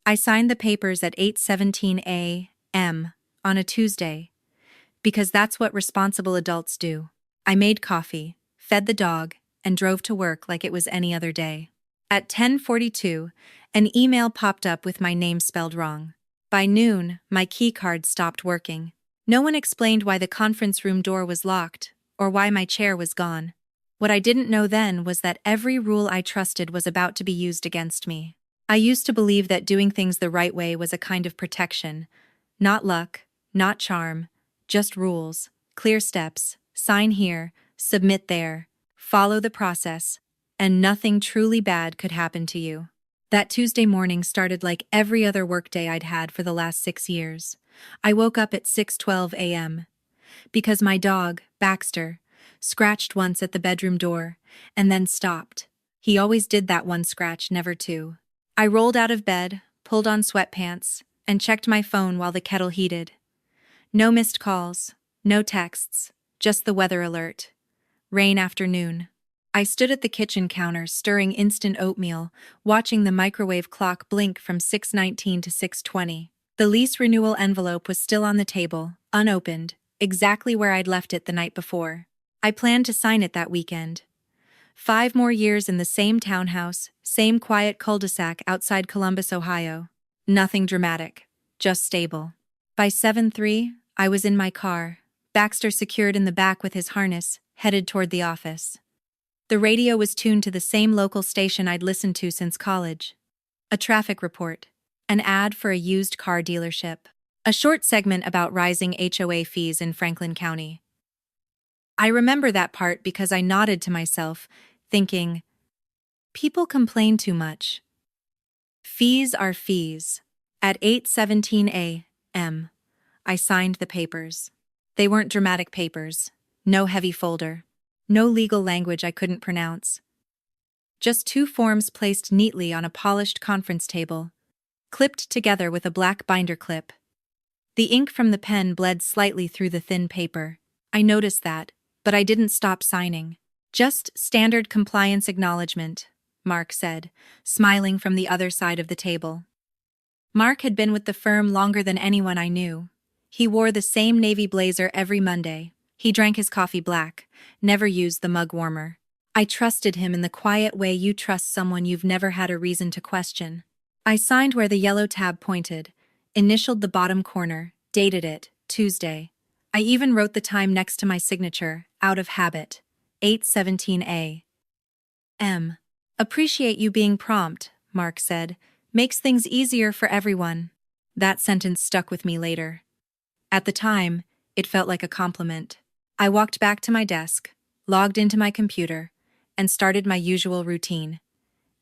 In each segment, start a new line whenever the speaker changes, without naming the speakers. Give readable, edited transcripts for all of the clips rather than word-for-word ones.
I signed the papers at 8:17 a.m. on a Tuesday, because that's what responsible adults do. I made coffee, fed the dog, and drove to work like it was any other day. At 10:42, an email popped up with my name spelled wrong. By noon, my keycard stopped working. No one explained why the conference room door was locked, or why my chair was gone. What I didn't know then was that every rule I trusted was about to be used against me. I used to believe that doing things the right way was a kind of protection. Not luck, not charm, just rules, clear steps, sign here, submit there, follow the process, and nothing truly bad could happen to you. That Tuesday morning started like every other workday I'd had for the last 6 years. I woke up at 6:12 a.m. because my dog, Baxter, scratched once at the bedroom door and then stopped. He always did that one scratch, never two. I rolled out of bed, pulled on sweatpants, and checked my phone while the kettle heated. No missed calls, no texts, just the weather alert. Rain afternoon. I stood at the kitchen counter stirring instant oatmeal, watching the microwave clock blink from 6:19 to 6:20. The lease renewal envelope was still on the table, unopened, exactly where I'd left it the night before. I planned to sign it that weekend. 5 more years in the same townhouse, same quiet cul-de-sac outside Columbus, Ohio. Nothing dramatic, just stable. By 7:03, I was in my car, Baxter secured in the back with his harness, headed toward the office. The radio was tuned to the same local station I'd listened to since college. A traffic report. An ad for a used car dealership. A short segment about rising HOA fees in Franklin County. I remember that part because I nodded to myself, thinking, people complain too much. Fees are fees. At 8:17 a.m., I signed the papers. They weren't dramatic papers, no heavy folder, no legal language I couldn't pronounce. Just 2 forms placed neatly on a polished conference table, clipped together with a black binder clip. The ink from the pen bled slightly through the thin paper. I noticed that, but I didn't stop signing. Just standard compliance acknowledgement, Mark said, smiling from the other side of the table. Mark had been with the firm longer than anyone I knew. He wore the same navy blazer every Monday. He drank his coffee black, never used the mug warmer. I trusted him in the quiet way you trust someone you've never had a reason to question. I signed where the yellow tab pointed, initialed the bottom corner, dated it, Tuesday. I even wrote the time next to my signature, out of habit, 8:17 a.m. Appreciate you being prompt, Mark said. Makes things easier for everyone. That sentence stuck with me later. At the time, it felt like a compliment. I walked back to my desk, logged into my computer, and started my usual routine.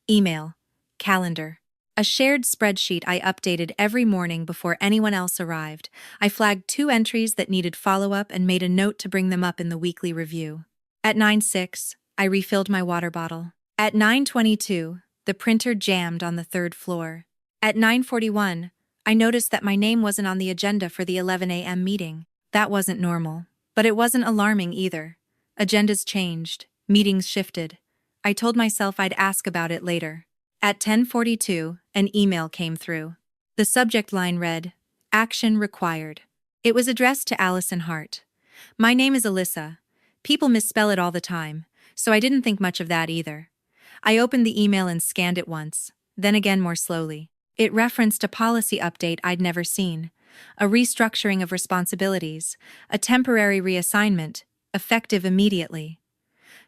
Email, calendar. A shared spreadsheet I updated every morning before anyone else arrived. I flagged 2 entries that needed follow-up and made a note to bring them up in the weekly review. At 9:06, I refilled my water bottle. At 9:22, the printer jammed on the 3rd floor. At 9:41, I noticed that my name wasn't on the agenda for the 11 a.m. meeting. That wasn't normal, but it wasn't alarming either. Agendas changed, meetings shifted. I told myself I'd ask about it later. At 10:42, an email came through. The subject line read, "Action required." It was addressed to Allison Hart. My name is Alyssa. People misspell it all the time, so I didn't think much of that either. I opened the email and scanned it once, then again more slowly. It referenced a policy update I'd never seen, a restructuring of responsibilities, a temporary reassignment, effective immediately.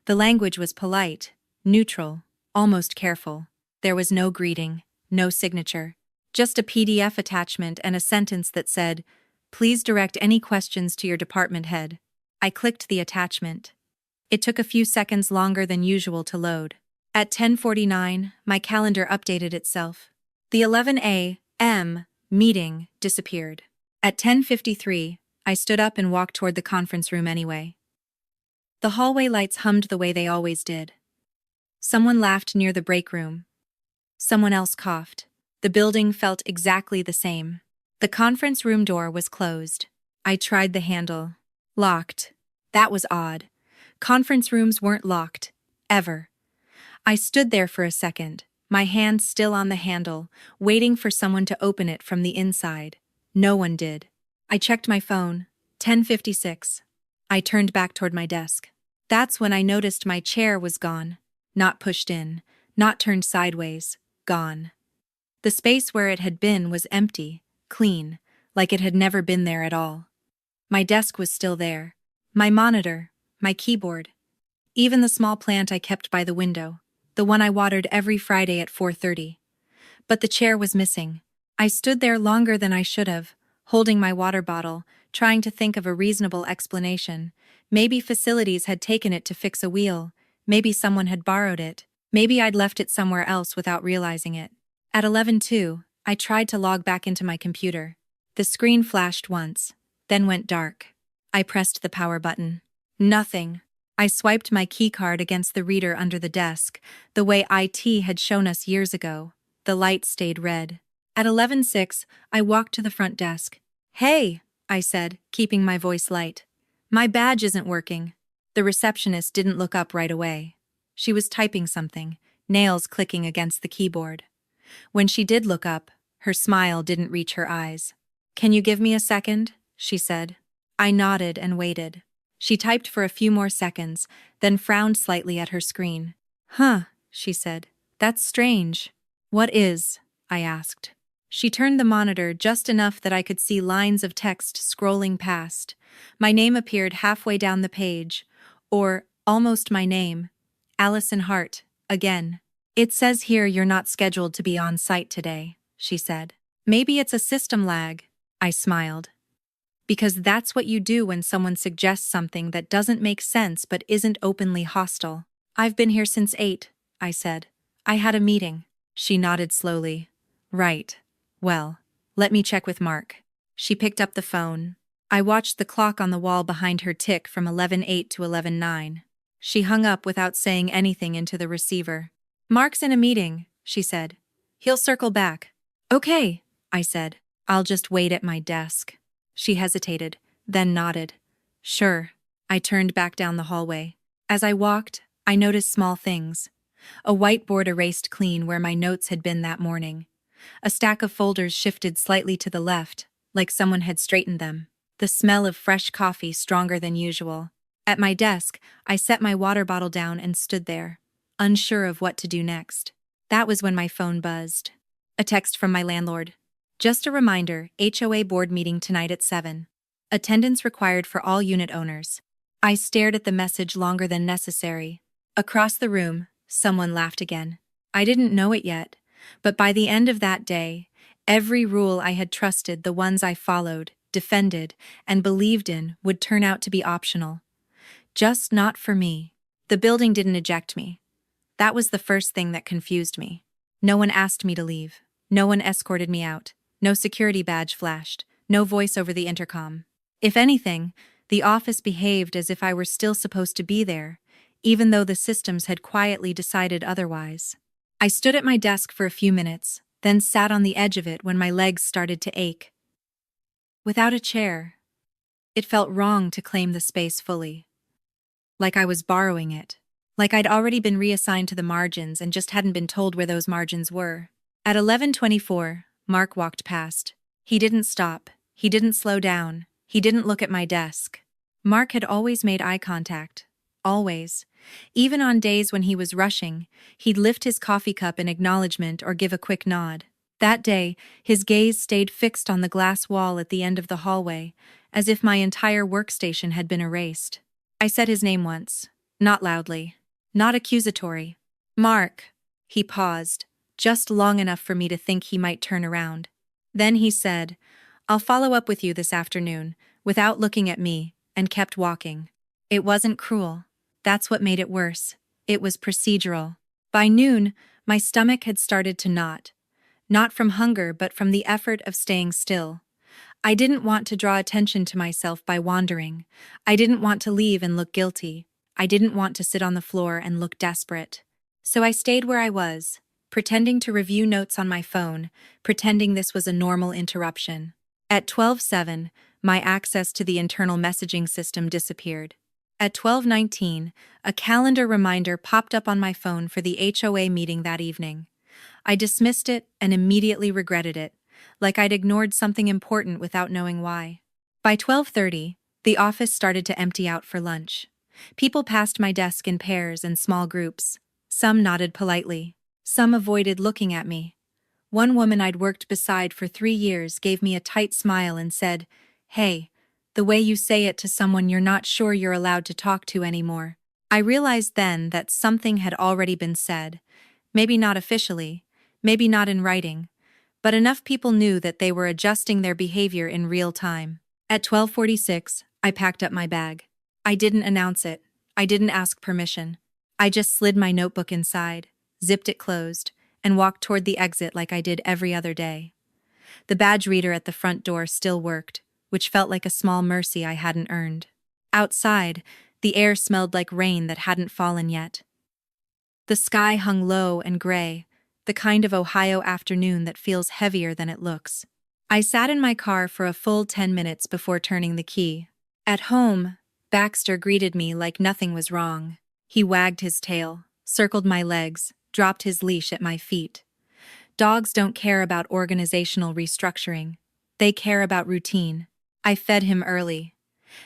The language was polite, neutral, almost careful. There was no greeting, no signature, just a PDF attachment and a sentence that said, "Please direct any questions to your department head." I clicked the attachment. It took a few seconds longer than usual to load. At 10:49, my calendar updated itself. The 11 a.m. meeting disappeared. At 10:53, I stood up and walked toward the conference room anyway. The hallway lights hummed the way they always did. Someone laughed near the break room. Someone else coughed. The building felt exactly the same. The conference room door was closed. I tried the handle. Locked. That was odd. Conference rooms weren't locked. Ever. I stood there for a second, my hand still on the handle, waiting for someone to open it from the inside. No one did. I checked my phone. 10:56. I turned back toward my desk. That's when I noticed my chair was gone. Not pushed in, not turned sideways, gone. The space where it had been was empty, clean, like it had never been there at all. My desk was still there. My monitor, my keyboard. Even the small plant I kept by the window, the one I watered every Friday at 4:30. But the chair was missing. I stood there longer than I should have, holding my water bottle, trying to think of a reasonable explanation. Maybe facilities had taken it to fix a wheel. Maybe someone had borrowed it. Maybe I'd left it somewhere else without realizing it. At 11:02, I tried to log back into my computer. The screen flashed once, then went dark. I pressed the power button. Nothing. I swiped my keycard against the reader under the desk, the way IT had shown us years ago. The light stayed red. At 11:06, I walked to the front desk. "Hey," I said, keeping my voice light. "My badge isn't working." The receptionist didn't look up right away. She was typing something, nails clicking against the keyboard. When she did look up, her smile didn't reach her eyes. "Can you give me a second?" she said. I nodded and waited. She typed for a few more seconds, then frowned slightly at her screen. "Huh," she said. "That's strange." "What is?" I asked. She turned the monitor just enough that I could see lines of text scrolling past. My name appeared halfway down the page, or almost my name. Allison Hart, again. "It says here you're not scheduled to be on site today," she said. "Maybe it's a system lag." I smiled. "Because that's what you do when someone suggests something that doesn't make sense but isn't openly hostile." "I've been here since 8, I said. "I had a meeting." She nodded slowly. "Right. Well, let me check with Mark." She picked up the phone. I watched the clock on the wall behind her tick from 11:08 to 11:09. She hung up without saying anything into the receiver. "Mark's in a meeting," she said. "He'll circle back." "Okay," I said. "I'll just wait at my desk." She hesitated, then nodded. "Sure." I turned back down the hallway. As I walked, I noticed small things. A whiteboard erased clean where my notes had been that morning. A stack of folders shifted slightly to the left, like someone had straightened them. The smell of fresh coffee stronger than usual. At my desk, I set my water bottle down and stood there, unsure of what to do next. That was when my phone buzzed. A text from my landlord. "Just a reminder, HOA board meeting tonight at 7. Attendance required for all unit owners." I stared at the message longer than necessary. Across the room, someone laughed again. I didn't know it yet, but by the end of that day, every rule I had trusted, the ones I followed, defended, and believed in, would turn out to be optional. Just not for me. The building didn't eject me. That was the first thing that confused me. No one asked me to leave. No one escorted me out. No security badge flashed. No voice over the intercom. If anything, the office behaved as if I were still supposed to be there, even though the systems had quietly decided otherwise. I stood at my desk for a few minutes, then sat on the edge of it when my legs started to ache. Without a chair, it felt wrong to claim the space fully. Like I was borrowing it. Like I'd already been reassigned to the margins and just hadn't been told where those margins were. At 11:24, Mark walked past. He didn't stop. He didn't slow down. He didn't look at my desk. Mark had always made eye contact. Always. Even on days when he was rushing, he'd lift his coffee cup in acknowledgement or give a quick nod. That day, his gaze stayed fixed on the glass wall at the end of the hallway, as if my entire workstation had been erased. I said his name once, not loudly, not accusatory. "Mark." He paused, just long enough for me to think he might turn around. Then he said, "I'll follow up with you this afternoon," without looking at me, and kept walking. It wasn't cruel. That's what made it worse. It was procedural. By noon, my stomach had started to knot. Not from hunger, but from the effort of staying still. I didn't want to draw attention to myself by wandering. I didn't want to leave and look guilty. I didn't want to sit on the floor and look desperate. So I stayed where I was, pretending to review notes on my phone, pretending this was a normal interruption. At 12:07, my access to the internal messaging system disappeared. At 12:19, a calendar reminder popped up on my phone for the HOA meeting that evening. I dismissed it and immediately regretted it, like I'd ignored something important without knowing why. By 12:30, the office started to empty out for lunch. People passed my desk in pairs and small groups. Some nodded politely. Some avoided looking at me. One woman I'd worked beside for 3 years gave me a tight smile and said, "Hey, the way you say it to someone you're not sure you're allowed to talk to anymore." I realized then that something had already been said, maybe not officially, maybe not in writing, but enough people knew that they were adjusting their behavior in real time. At 12:46, I packed up my bag. I didn't announce it. I didn't ask permission. I just slid my notebook inside, zipped it closed, and walked toward the exit like I did every other day. The badge reader at the front door still worked, which felt like a small mercy I hadn't earned. Outside, the air smelled like rain that hadn't fallen yet. The sky hung low and gray, the kind of Ohio afternoon that feels heavier than it looks. I sat in my car for a full 10 minutes before turning the key. At home, Baxter greeted me like nothing was wrong. He wagged his tail, circled my legs, dropped his leash at my feet. Dogs don't care about organizational restructuring. They care about routine. I fed him early,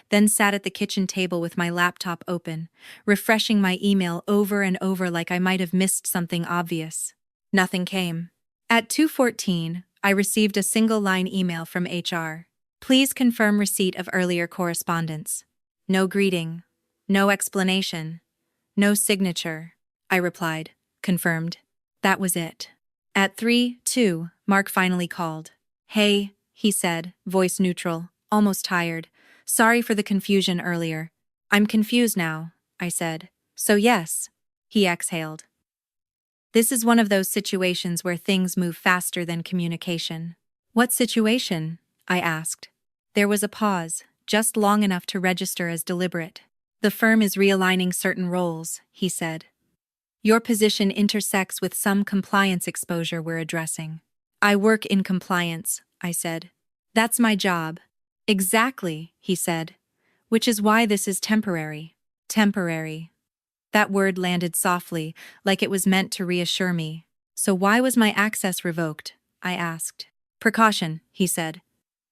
then sat at the kitchen table with my laptop open, refreshing my email over and over like I might have missed something obvious. Nothing came. At 2:14, I received a single-line email from HR. "Please confirm receipt of earlier correspondence." No greeting, no explanation, no signature. I replied, "Confirmed." That was it. At 3:02, Mark finally called. "Hey," he said, voice neutral, almost tired. "Sorry for the confusion earlier." "I'm confused now," I said. "So yes." He exhaled. This is one of those situations where things move faster than communication. "What situation?" I asked. There was a pause, just long enough to register as deliberate. "The firm is realigning certain roles," he said. "Your position intersects with some compliance exposure we're addressing." "I work in compliance," I said. "That's my job." "Exactly," he said. "Which is why this is temporary." Temporary. That word landed softly, like it was meant to reassure me. "So why was my access revoked?" I asked. "Precaution," he said.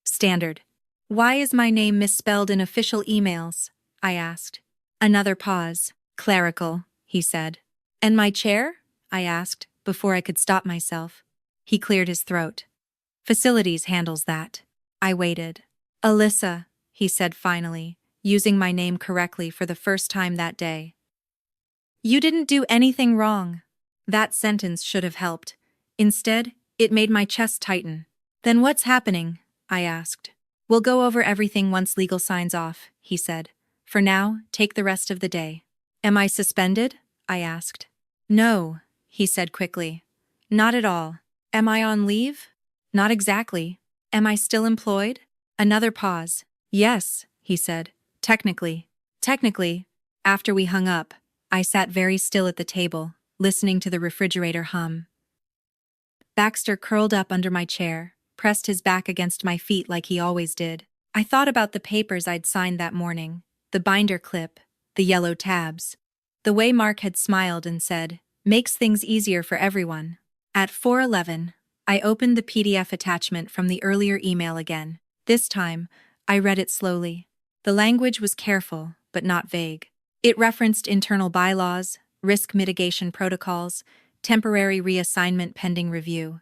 "Standard." "Why is my name misspelled in official emails?" I asked. Another pause. "Clerical," he said. "And my chair?" I asked, before I could stop myself. He cleared his throat. "Facilities handles that." I waited. "Alyssa," he said finally, using my name correctly for the first time that day. "You didn't do anything wrong." That sentence should have helped. Instead, it made my chest tighten. "Then what's happening?" I asked. "We'll go over everything once legal signs off," he said. "For now, take the rest of the day." "Am I suspended?" I asked. "No," he said quickly. "Not at all." "Am I on leave?" "Not exactly." "Am I still employed?" Another pause. "Yes," he said. "Technically." Technically. After we hung up, I sat very still at the table, listening to the refrigerator hum. Baxter curled up under my chair, pressed his back against my feet like he always did. I thought about the papers I'd signed that morning, the binder clip, the yellow tabs. The way Mark had smiled and said, "Makes things easier for everyone." At 4:11, I opened the PDF attachment from the earlier email again. This time, I read it slowly. The language was careful, but not vague. It referenced internal bylaws, risk mitigation protocols, temporary reassignment pending review.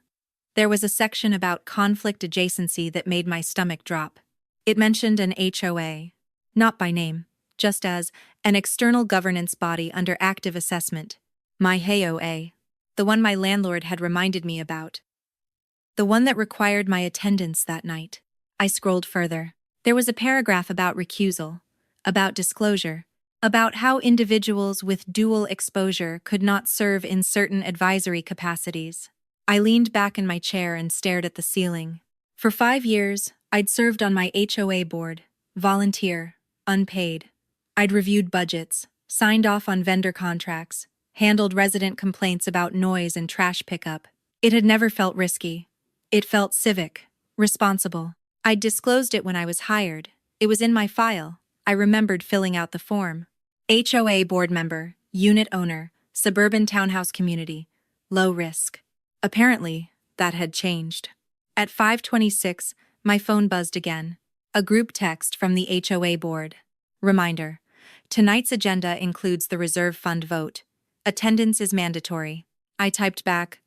There was a section about conflict adjacency that made my stomach drop. It mentioned an HOA, not by name, just as an external governance body under active assessment. My HOA, the one my landlord had reminded me about. The one that required my attendance that night. I scrolled further. There was a paragraph about recusal, about disclosure, about how individuals with dual exposure could not serve in certain advisory capacities. I leaned back in my chair and stared at the ceiling. For 5 years, I'd served on my HOA board, volunteer, unpaid. I'd reviewed budgets, signed off on vendor contracts, handled resident complaints about noise and trash pickup. It had never felt risky. It felt civic, responsible. I'd disclosed it when I was hired. It was in my file. I remembered filling out the form. HOA board member, unit owner, suburban townhouse community, low risk. Apparently, that had changed. At 5:26, my phone buzzed again. A group text from the HOA board. Reminder: tonight's agenda includes the reserve fund vote. Attendance is mandatory. I typed back,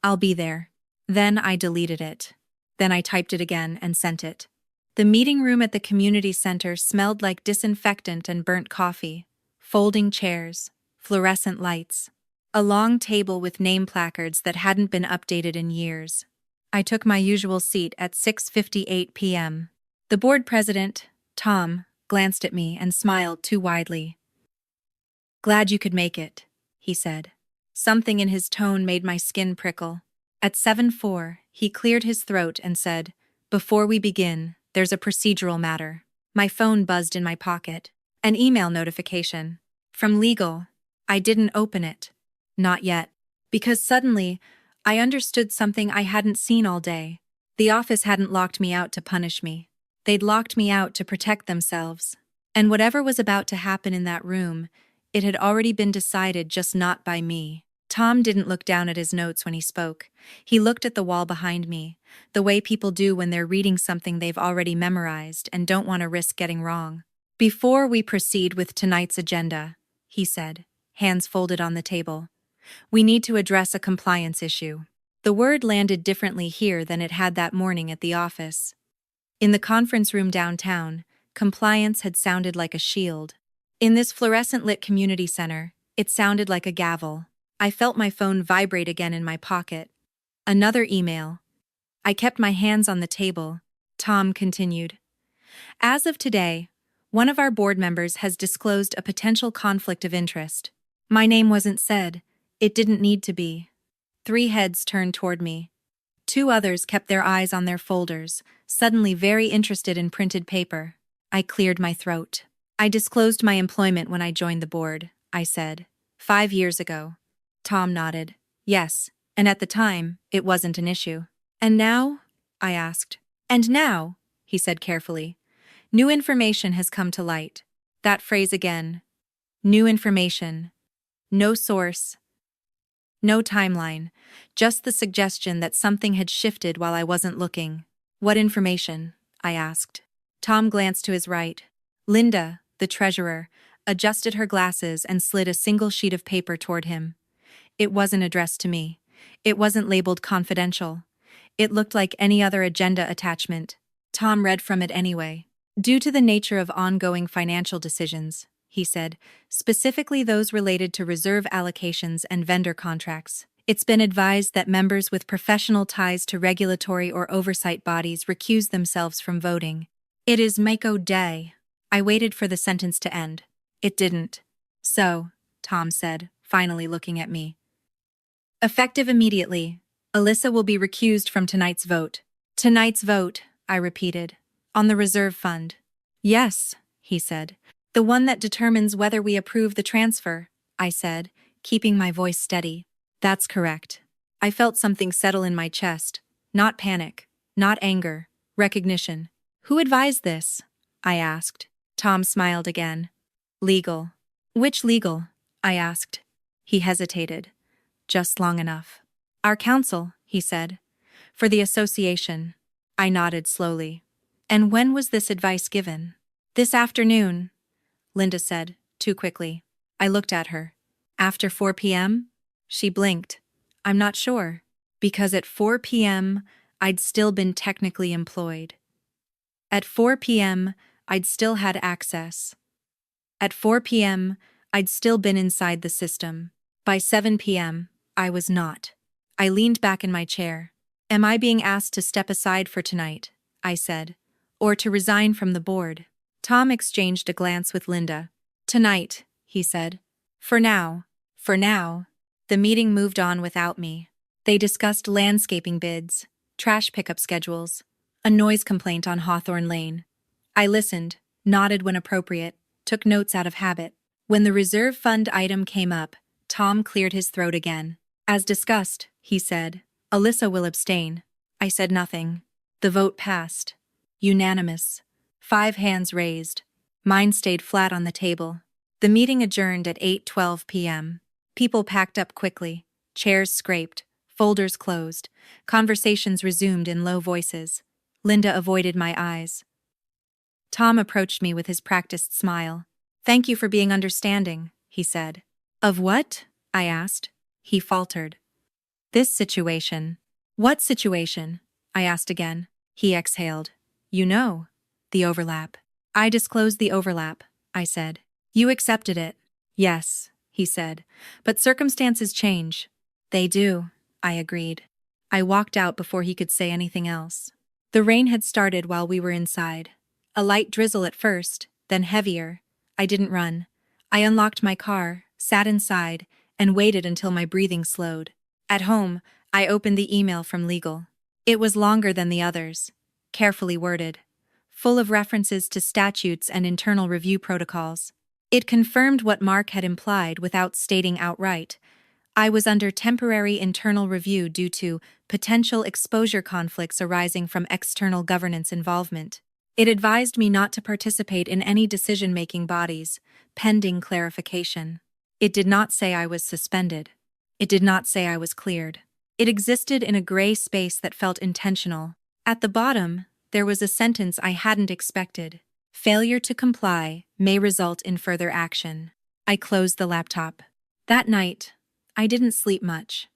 "I'll be there." Then I deleted it. Then I typed it again and sent it. The meeting room at the community center smelled like disinfectant and burnt coffee, folding chairs, fluorescent lights, a long table with name placards that hadn't been updated in years. I took my usual seat at 6:58 p.m. The board president, Tom, glanced at me and smiled too widely. "Glad you could make it," he said. Something in his tone made my skin prickle. At 7:04, he cleared his throat and said, "Before we begin, there's a procedural matter." My phone buzzed in my pocket. An email notification. From legal. I didn't open it. Not yet. Because suddenly, I understood something I hadn't seen all day. The office hadn't locked me out to punish me. They'd locked me out to protect themselves. And whatever was about to happen in that room, it had already been decided, just not by me. Tom didn't look down at his notes when he spoke. He looked at the wall behind me, the way people do when they're reading something they've already memorized and don't want to risk getting wrong. "Before we proceed with tonight's agenda," he said, hands folded on the table, "we need to address a compliance issue." The word landed differently here than it had that morning at the office. In the conference room downtown, compliance had sounded like a shield. In this fluorescent-lit community center, it sounded like a gavel. I felt my phone vibrate again in my pocket. Another email. I kept my hands on the table. Tom continued. "As of today, one of our board members has disclosed a potential conflict of interest. My name wasn't said. It didn't need to be." 3 heads turned toward me. 2 others kept their eyes on their folders, suddenly very interested in printed paper. I cleared my throat. "I disclosed my employment when I joined the board," I said. 5 years ago." Tom nodded. "Yes, and at the time, it wasn't an issue." "And now?" I asked. "And now," he said carefully, "new information has come to light." That phrase again. New information. No source. No timeline. Just the suggestion that something had shifted while I wasn't looking. "What information?" I asked. Tom glanced to his right. Linda, the treasurer, adjusted her glasses and slid a single sheet of paper toward him. It wasn't addressed to me. It wasn't labeled confidential. It looked like any other agenda attachment. Tom read from it anyway. "Due to the nature of ongoing financial decisions," he said, "specifically those related to reserve allocations and vendor contracts, it's been advised that members with professional ties to regulatory or oversight bodies recuse themselves from voting. It is Mako Day." I waited for the sentence to end. It didn't. "So," Tom said, finally looking at me. "Effective immediately, Alyssa will be recused from tonight's vote." "Tonight's vote," I repeated. "On the reserve fund." "Yes," he said. "The one that determines whether we approve the transfer," I said, keeping my voice steady. "That's correct." I felt something settle in my chest. Not panic, not anger, recognition. "Who advised this?" I asked. Tom smiled again. "Legal." "Which legal?" I asked. He hesitated. Just long enough. "Our counsel," he said. "For the association." I nodded slowly. "And when was this advice given?" "This afternoon," Linda said, too quickly. I looked at her. "After 4 p.m.? She blinked. "I'm not sure." Because at 4 p.m., I'd still been technically employed. At 4 p.m., I'd still had access. At 4 p.m., I'd still been inside the system. By 7 p.m., I was not. I leaned back in my chair. "Am I being asked to step aside for tonight?" I said. "Or to resign from the board?" Tom exchanged a glance with Linda. "Tonight," he said. For now." For now. The meeting moved on without me. They discussed landscaping bids, trash pickup schedules, a noise complaint on Hawthorne Lane. I listened, nodded when appropriate, took notes out of habit. When the reserve fund item came up, Tom cleared his throat again. "As discussed," he said, "Alyssa will abstain." I said nothing. The vote passed. Unanimous. 5 hands raised. Mine stayed flat on the table. The meeting adjourned at 8:12 p.m. People packed up quickly. Chairs scraped. Folders closed. Conversations resumed in low voices. Linda avoided my eyes. Tom approached me with his practiced smile. "Thank you for being understanding," he said. "Of what?" I asked. He faltered. "This situation." "What situation?" I asked again. He exhaled. "You know. The overlap." "I disclosed the overlap," I said. "You accepted it." "Yes," he said. "But circumstances change." "They do," I agreed. I walked out before he could say anything else. The rain had started while we were inside. A light drizzle at first, then heavier. I didn't run. I unlocked my car, sat inside, and waited until my breathing slowed. At home, I opened the email from legal. It was longer than the others, carefully worded, full of references to statutes and internal review protocols. It confirmed what Mark had implied without stating outright. I was under temporary internal review due to potential exposure conflicts arising from external governance involvement. It advised me not to participate in any decision-making bodies, pending clarification. It did not say I was suspended. It did not say I was cleared. It existed in a gray space that felt intentional. At the bottom, there was a sentence I hadn't expected. "Failure to comply may result in further action." I closed the laptop. That night, I didn't sleep much.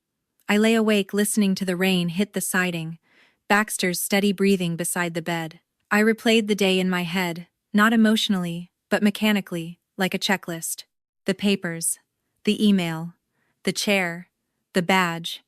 I lay awake listening to the rain hit the siding, Baxter's steady breathing beside the bed. I replayed the day in my head, not emotionally, but mechanically, like a checklist. The papers, the email, the chair, the badge,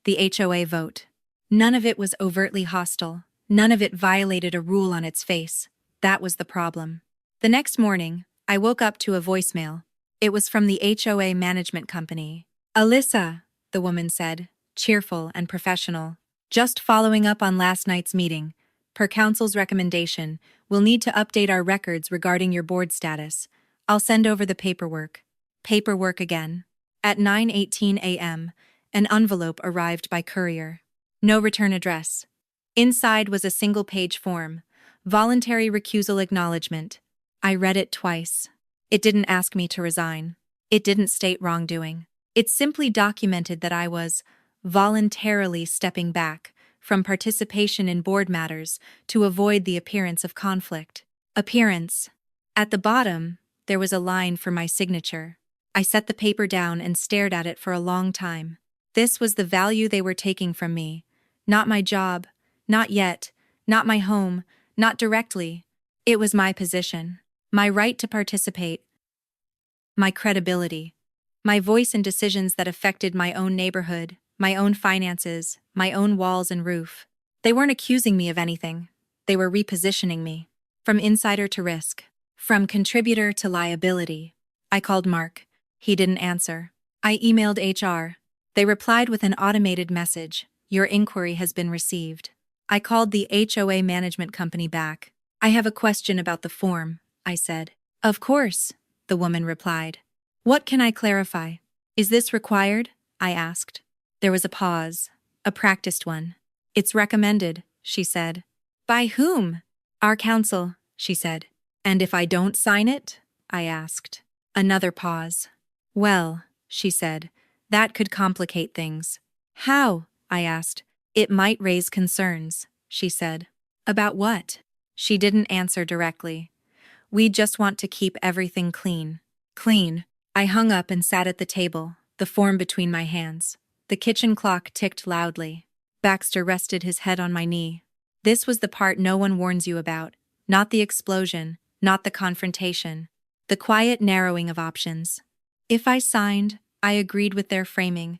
the HOA vote. None of it was overtly hostile. None of it violated a rule on its face. That was the problem. The next morning, I woke up to a voicemail. It was from the HOA management company. "Alyssa," the woman said, cheerful and professional. "Just following up on last night's meeting. Per council's recommendation, we'll need to update our records regarding your board status. I'll send over the paperwork." Paperwork again. At 9:18 a.m., an envelope arrived by courier. No return address. Inside was a single-page form. Voluntary recusal acknowledgement. I read it twice. It didn't ask me to resign. It didn't state wrongdoing. It simply documented that I was voluntarily stepping back from participation in board matters to avoid the appearance of conflict. Appearance. At the bottom, there was a line for my signature. I set the paper down and stared at it for a long time. This was the value they were taking from me. Not my job, not yet, not my home, not directly. It was my position, my right to participate, my credibility, my voice in decisions that affected my own neighborhood, my own finances, my own walls and roof. They weren't accusing me of anything. They were repositioning me. From insider to risk. From contributor to liability. I called Mark. He didn't answer. I emailed HR. They replied with an automated message. "Your inquiry has been received." I called the HOA management company back. "I have a question about the form," I said. "Of course," the woman replied. "What can I clarify? Is this required?" I asked. There was a pause, a practiced one. "It's recommended," she said. "By whom?" "Our council," she said. "And if I don't sign it?" I asked. Another pause. "Well," she said, "that could complicate things." "How?" I asked. "It might raise concerns," she said. "About what?" She didn't answer directly. "We just want to keep everything clean." Clean. I hung up and sat at the table, the form between my hands. The kitchen clock ticked loudly. Baxter rested his head on my knee. This was the part no one warns you about. Not the explosion, not the confrontation. The quiet narrowing of options. If I signed, I agreed with their framing.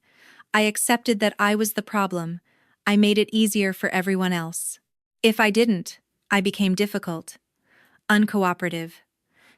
I accepted that I was the problem. I made it easier for everyone else. If I didn't, I became difficult, uncooperative,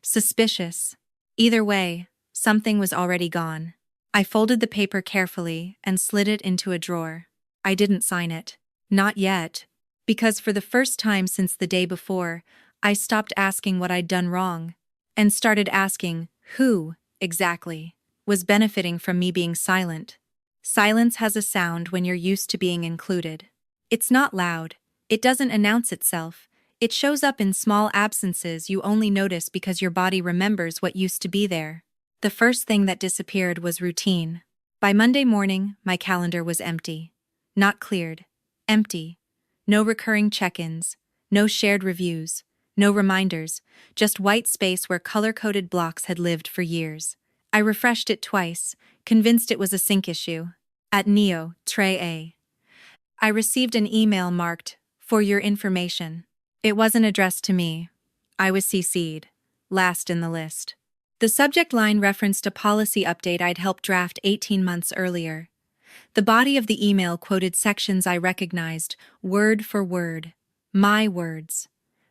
suspicious. Either way, something was already gone. I folded the paper carefully and slid it into a drawer. I didn't sign it. Not yet. Because for the first time since the day before, I stopped asking what I'd done wrong, and started asking who, exactly, was benefiting from me being silent. Silence has a sound when you're used to being included. It's not loud. It doesn't announce itself. It shows up in small absences you only notice because your body remembers what used to be there. The first thing that disappeared was routine. By Monday morning, my calendar was empty. Not cleared. Empty. No recurring check-ins. No shared reviews. No reminders. Just white space where color-coded blocks had lived for years. I refreshed it twice, convinced it was a sync issue. At Neo, Tray A. I received an email marked, "For your information." It wasn't addressed to me. I was CC'd. Last in the list. The subject line referenced a policy update I'd helped draft 18 months earlier. The body of the email quoted sections I recognized, word for word. My words.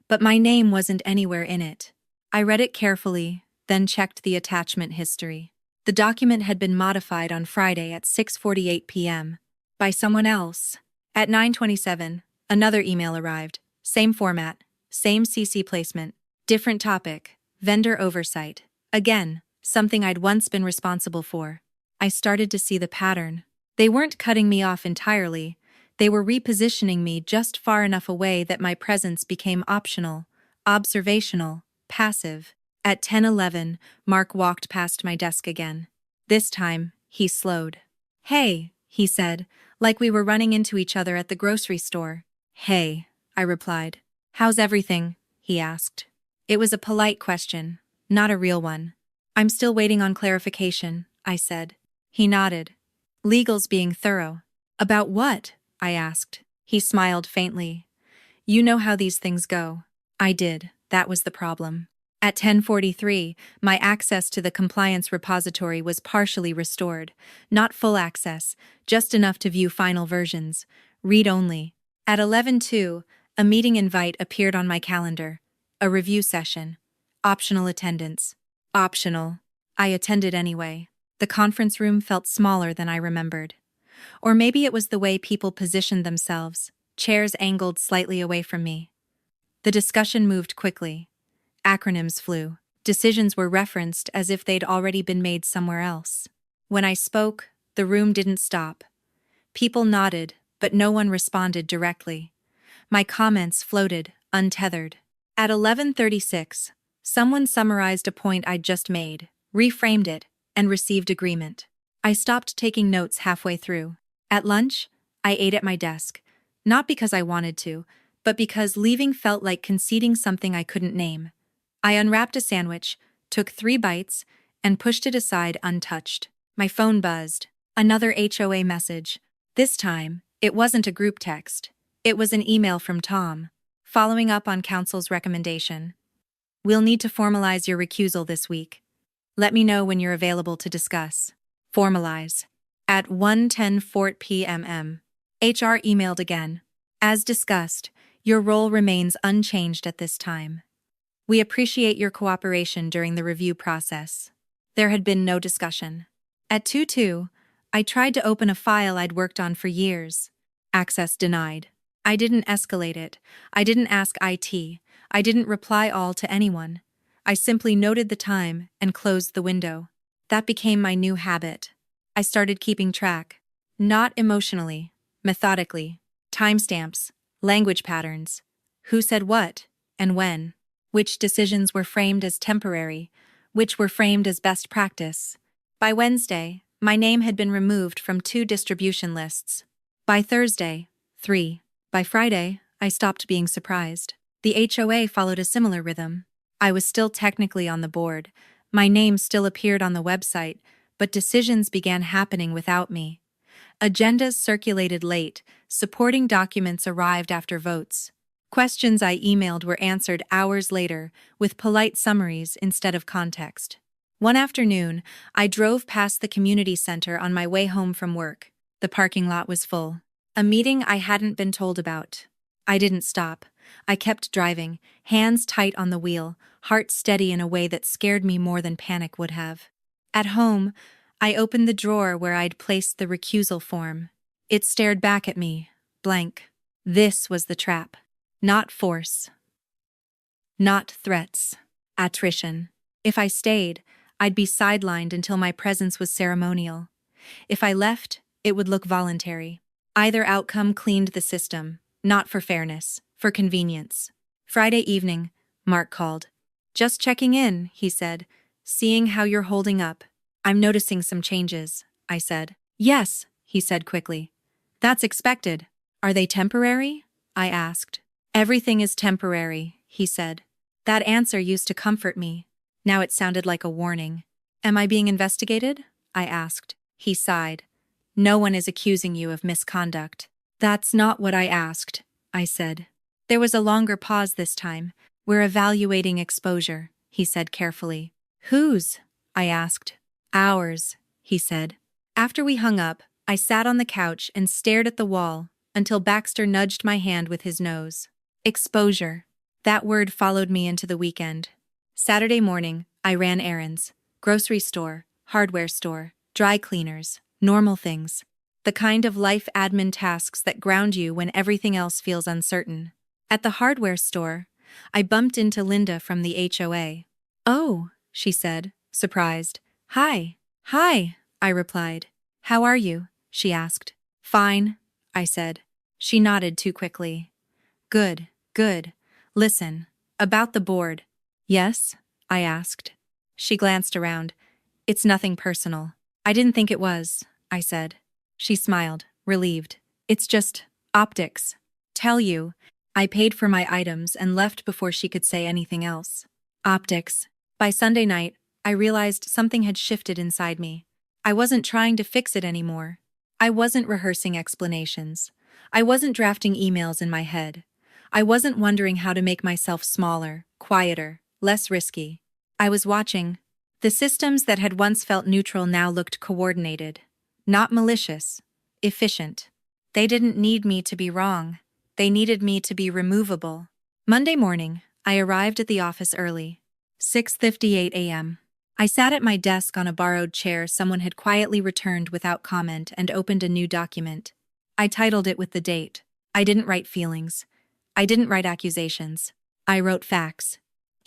But my name wasn't anywhere in it. I read it carefully, then checked the attachment history. The document had been modified on Friday at 6:48 p.m. by someone else. At 9:27, another email arrived. Same format, same CC placement, different topic, vendor oversight. Again, something I'd once been responsible for. I started to see the pattern. They weren't cutting me off entirely. They were repositioning me just far enough away that my presence became optional, observational, passive. At 10:11, Mark walked past my desk again. This time, he slowed. "Hey," he said, like we were running into each other at the grocery store. "Hey," I replied. "How's everything?" he asked. It was a polite question, not a real one. "I'm still waiting on clarification," I said. He nodded. "Legal's being thorough." "About what?" I asked. He smiled faintly. "You know how these things go." I did. That was the problem. At 10:43, my access to the compliance repository was partially restored. Not full access, just enough to view final versions. Read only. At 11:02, a meeting invite appeared on my calendar. A review session. Optional attendance. Optional. I attended anyway. The conference room felt smaller than I remembered. Or maybe it was the way people positioned themselves, chairs angled slightly away from me. The discussion moved quickly. Acronyms flew. Decisions were referenced as if they'd already been made somewhere else. When I spoke, the room didn't stop. People nodded, but no one responded directly. My comments floated, untethered. At 11:36, someone summarized a point I'd just made, reframed it, and received agreement. I stopped taking notes halfway through. At lunch, I ate at my desk, not because I wanted to, but because leaving felt like conceding something I couldn't name. I unwrapped a sandwich, took 3 bites, and pushed it aside untouched. My phone buzzed. Another HOA message. This time, it wasn't a group text. It was an email from Tom, following up on council's recommendation. "We'll need to formalize your recusal this week. Let me know when you're available to discuss." Formalize. At 1:10 p.m. HR emailed again. "As discussed, your role remains unchanged at this time. We appreciate your cooperation during the review process." There had been no discussion. At 2:02, I tried to open a file I'd worked on for years. Access denied. I didn't escalate it. I didn't ask IT. I didn't reply all to anyone. I simply noted the time and closed the window. That became my new habit. I started keeping track. Not emotionally, methodically. Timestamps, language patterns. Who said what, and when. Which decisions were framed as temporary, which were framed as best practice. By Wednesday, my name had been removed from 2 distribution lists. By Thursday, 3. By Friday, I stopped being surprised. The HOA followed a similar rhythm. I was still technically on the board. My name still appeared on the website, but decisions began happening without me. Agendas circulated late, supporting documents arrived after votes. Questions I emailed were answered hours later, with polite summaries instead of context. One afternoon, I drove past the community center on my way home from work. The parking lot was full. A meeting I hadn't been told about. I didn't stop. I kept driving, hands tight on the wheel, heart steady in a way that scared me more than panic would have. At home, I opened the drawer where I'd placed the recusal form. It stared back at me, blank. This was the trap. Not force. Not threats. Attrition. If I stayed, I'd be sidelined until my presence was ceremonial. If I left, it would look voluntary. Either outcome cleaned the system, not for fairness, for convenience. Friday evening, Mark called. "Just checking in," he said, "seeing how you're holding up." "I'm noticing some changes," I said. "Yes," he said quickly. That's expected. Are they temporary? I asked. Everything is temporary, he said. That answer used to comfort me. Now it sounded like a warning. Am I being investigated? I asked. He sighed. No one is accusing you of misconduct. That's not what I asked, I said. There was a longer pause this time. We're evaluating exposure, he said carefully. Whose? I asked. Ours, he said. After we hung up, I sat on the couch and stared at the wall until Baxter nudged my hand with his nose. Exposure. That word followed me into the weekend. Saturday morning, I ran errands. Grocery store, hardware store, dry cleaners, normal things. The kind of life admin tasks that ground you when everything else feels uncertain. At the hardware store, I bumped into Linda from the HOA. Oh, she said, surprised. Hi. Hi, I replied. How are you? She asked. Fine, I said. She nodded too quickly. Good, good. Listen, about the board. Yes? I asked. She glanced around. It's nothing personal. I didn't think it was, I said. She smiled, relieved. It's just optics. Tell you, I paid for my items and left before she could say anything else. Optics. By Sunday night, I realized something had shifted inside me. I wasn't trying to fix it anymore. I wasn't rehearsing explanations. I wasn't drafting emails in my head. I wasn't wondering how to make myself smaller, quieter, less risky. I was watching. The systems that had once felt neutral now looked coordinated. Not malicious. Efficient. They didn't need me to be wrong. They needed me to be removable. Monday morning, I arrived at the office early. 6:58 a.m. I sat at my desk on a borrowed chair someone had quietly returned without comment and opened a new document. I titled it with the date. I didn't write feelings. I didn't write accusations. I wrote facts.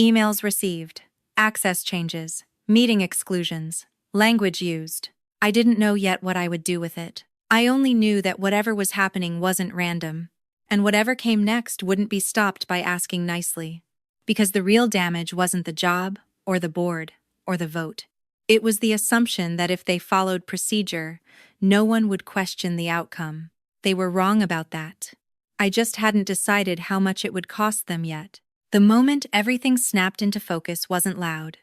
Emails received. Access changes. Meeting exclusions. Language used. I didn't know yet what I would do with it. I only knew that whatever was happening wasn't random. And whatever came next wouldn't be stopped by asking nicely. Because the real damage wasn't the job, or the board, or the vote. It was the assumption that if they followed procedure, no one would question the outcome. They were wrong about that. I just hadn't decided how much it would cost them yet. The moment everything snapped into focus wasn't loud.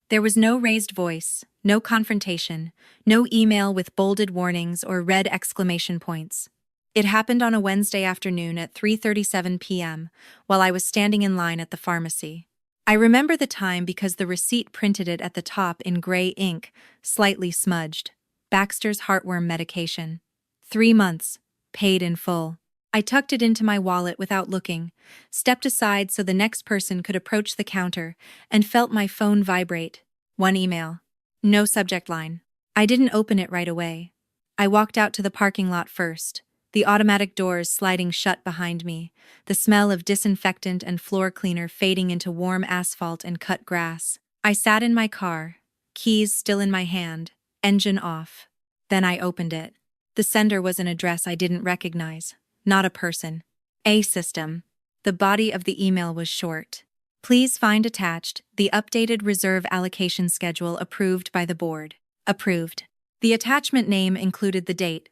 There was no raised voice, no confrontation, no email with bolded warnings or red exclamation points. It happened on a Wednesday afternoon at 3:37 p.m. while I was standing in line at the pharmacy. I remember the time because the receipt printed it at the top in gray ink, slightly smudged. Baxter's heartworm medication. 3 months. Paid in full. I tucked it into my wallet without looking, stepped aside so the next person could approach the counter, and felt my phone vibrate. One email. No subject line. I didn't open it right away. I walked out to the parking lot first. The automatic doors sliding shut behind me, the smell of disinfectant and floor cleaner fading into warm asphalt and cut grass. I sat in my car, keys still in my hand, engine off. Then I opened it. The sender was an address I didn't recognize, not a person. A system. The body of the email was short. Please find attached the updated reserve allocation schedule approved by the board. Approved. The attachment name included the date.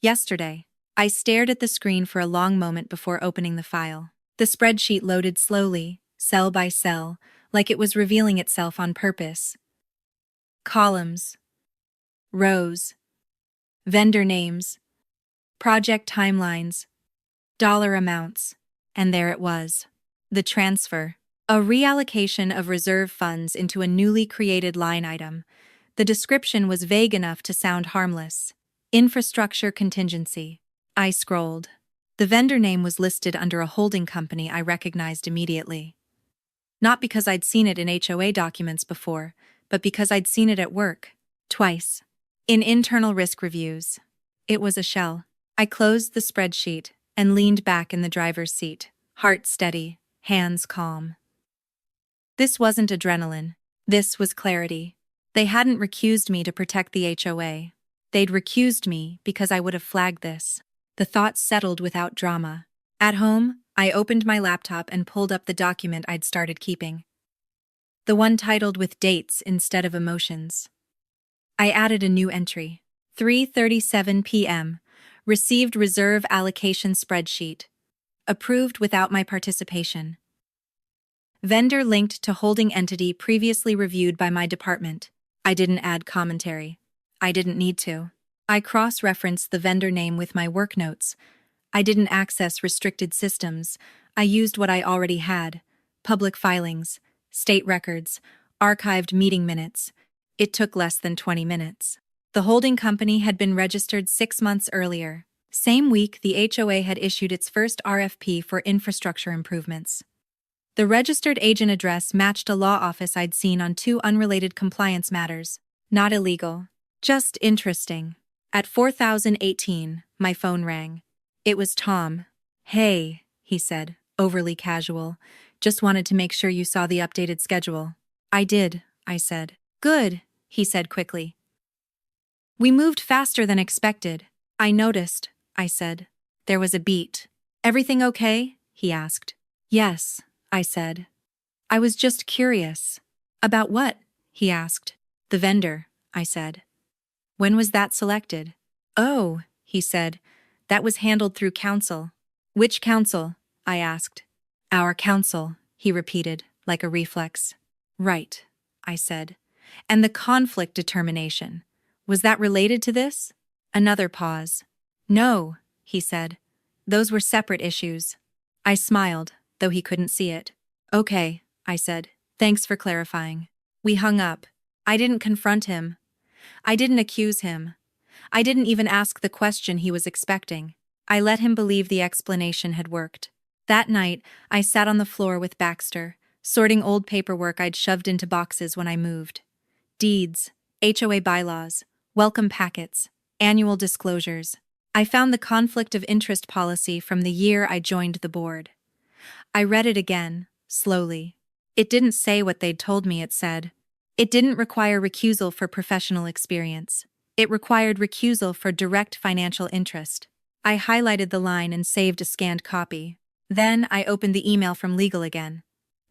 Yesterday. I stared at the screen for a long moment before opening the file. The spreadsheet loaded slowly, cell by cell, like it was revealing itself on purpose. Columns. Rows. Vendor names. Project timelines. Dollar amounts. And there it was. The transfer. A reallocation of reserve funds into a newly created line item. The description was vague enough to sound harmless. Infrastructure contingency. I scrolled. The vendor name was listed under a holding company I recognized immediately. Not because I'd seen it in HOA documents before, but because I'd seen it at work. Twice. In internal risk reviews. It was a shell. I closed the spreadsheet and leaned back in the driver's seat, heart steady, hands calm. This wasn't adrenaline. This was clarity. They hadn't recused me to protect the HOA. They'd recused me because I would have flagged this. The thoughts settled without drama. At home, I opened my laptop and pulled up the document I'd started keeping. The one titled with dates instead of emotions. I added a new entry. 3:37 p.m. Received reserve allocation spreadsheet. Approved without my participation. Vendor linked to holding entity previously reviewed by my department. I didn't add commentary. I didn't need to. I cross-referenced the vendor name with my work notes. I didn't access restricted systems. I used what I already had: public filings, state records, archived meeting minutes. It took less than 20 minutes. The holding company had been registered 6 months earlier. Same week, the HOA had issued its first RFP for infrastructure improvements. The registered agent address matched a law office I'd seen on 2 unrelated compliance matters. Not illegal. Just interesting. At 4018, my phone rang. It was Tom. "Hey," he said, overly casual. "Just wanted to make sure you saw the updated schedule." "I did," I said. "Good," he said quickly. "We moved faster than expected." "I noticed," I said. There was a beat. "Everything okay?" he asked. "Yes," I said. "I was just curious." "About what?" he asked. "The vendor," I said. "When was that selected?" "Oh," he said, "that was handled through council." "Which council?" I asked. "Our council," he repeated, like a reflex. "Right," I said. "And the conflict determination, was that related to this?" Another pause. "No," he said. "Those were separate issues." I smiled, though he couldn't see it. "Okay," I said. "Thanks for clarifying." We hung up. I didn't confront him. I didn't accuse him. I didn't even ask the question he was expecting. I let him believe the explanation had worked. That night, I sat on the floor with Baxter, sorting old paperwork I'd shoved into boxes when I moved. Deeds, HOA bylaws, welcome packets, annual disclosures. I found the conflict of interest policy from the year I joined the board. I read it again, slowly. It didn't say what they'd told me it said. It didn't require recusal for professional experience. It required recusal for direct financial interest. I highlighted the line and saved a scanned copy. Then I opened the email from legal again,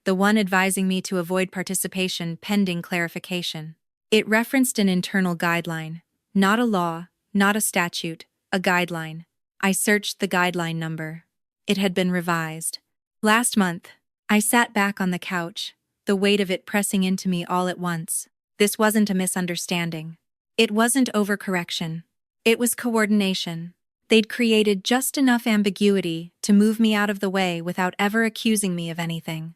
the one advising me to avoid participation pending clarification. It referenced an internal guideline, not a law, not a statute, a guideline. I searched the guideline number. It had been revised. Last month, I sat back on the couch, the weight of it pressing into me all at once. This wasn't a misunderstanding. It wasn't overcorrection. It was coordination. They'd created just enough ambiguity to move me out of the way without ever accusing me of anything.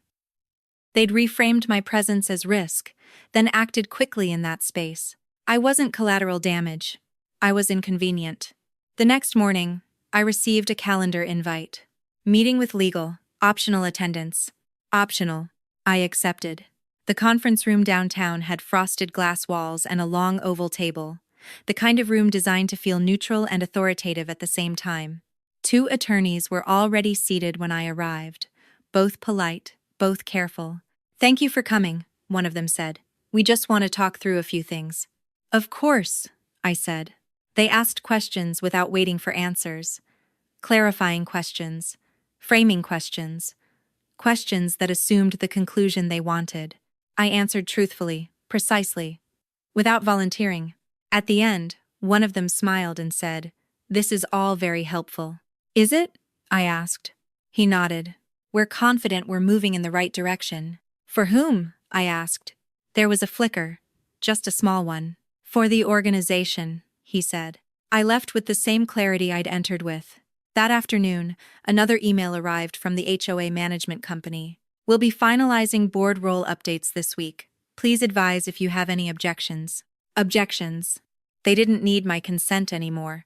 They'd reframed my presence as risk, then acted quickly in that space. I wasn't collateral damage. I was inconvenient. The next morning, I received a calendar invite. Meeting with legal, optional attendance. Optional. I accepted. The conference room downtown had frosted glass walls and a long oval table, the kind of room designed to feel neutral and authoritative at the same time. 2 attorneys were already seated when I arrived, both polite, both careful. "Thank you for coming," one of them said. "We just want to talk through a few things." "Of course," I said. They asked questions without waiting for answers. Clarifying questions, framing questions, questions that assumed the conclusion they wanted. I answered truthfully, precisely, without volunteering. At the end, one of them smiled and said, "This is all very helpful." "Is it?" I asked. He nodded. "We're confident we're moving in the right direction." "For whom?" I asked. There was a flicker, just a small one. "For the organization," he said. I left with the same clarity I'd entered with. That afternoon, another email arrived from the HOA management company. "We'll be finalizing board role updates this week. Please advise if you have any objections." Objections. They didn't need my consent anymore.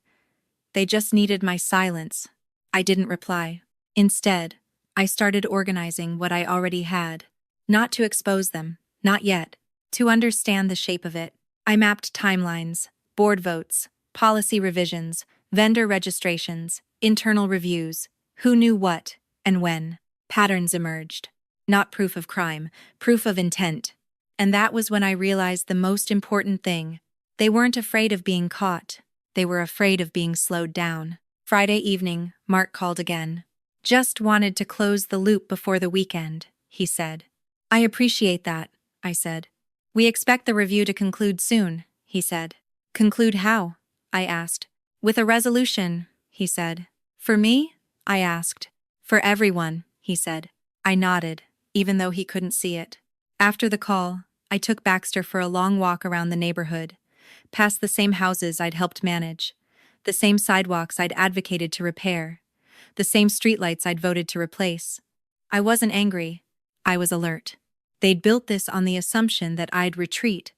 They just needed my silence. I didn't reply. Instead, I started organizing what I already had. Not to expose them, not yet. To understand the shape of it. I mapped timelines, board votes, policy revisions, vendor registrations, internal reviews, who knew what, and when. Patterns emerged. Not proof of crime, proof of intent. And that was when I realized the most important thing. They weren't afraid of being caught. They were afraid of being slowed down. Friday evening, Mark called again. "Just wanted to close the loop before the weekend," he said. "I appreciate that," I said. "We expect the review to conclude soon," he said. "Conclude how?" I asked. "With a resolution," he said. For me? I asked. For everyone, he said. I nodded, even though he couldn't see it. After the call, I took Baxter for a long walk around the neighborhood, past the same houses I'd helped manage, the same sidewalks I'd advocated to repair, the same streetlights I'd voted to replace. I wasn't angry. I was alert. They'd built this on the assumption that I'd retreat,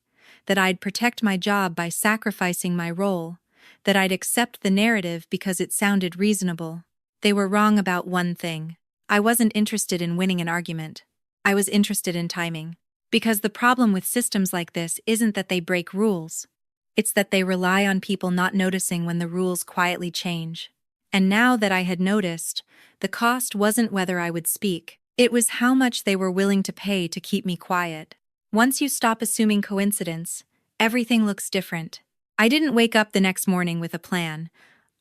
that I'd protect my job by sacrificing my role, that I'd accept the narrative because it sounded reasonable. They were wrong about one thing. I wasn't interested in winning an argument. I was interested in timing. Because the problem with systems like this isn't that they break rules. It's that they rely on people not noticing when the rules quietly change. And now that I had noticed, the cost wasn't whether I would speak. It was how much they were willing to pay to keep me quiet. Once you stop assuming coincidence, everything looks different. I didn't wake up the next morning with a plan.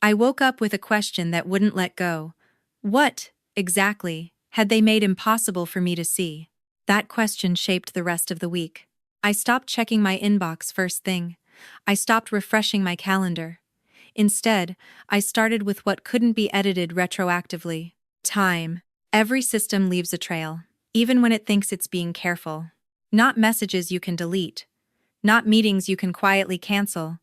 I woke up with a question that wouldn't let go. What, exactly, had they made impossible for me to see? That question shaped the rest of the week. I stopped checking my inbox first thing. I stopped refreshing my calendar. Instead, I started with what couldn't be edited retroactively. Time. Every system leaves a trail, even when it thinks it's being careful. Not messages you can delete. Not meetings you can quietly cancel.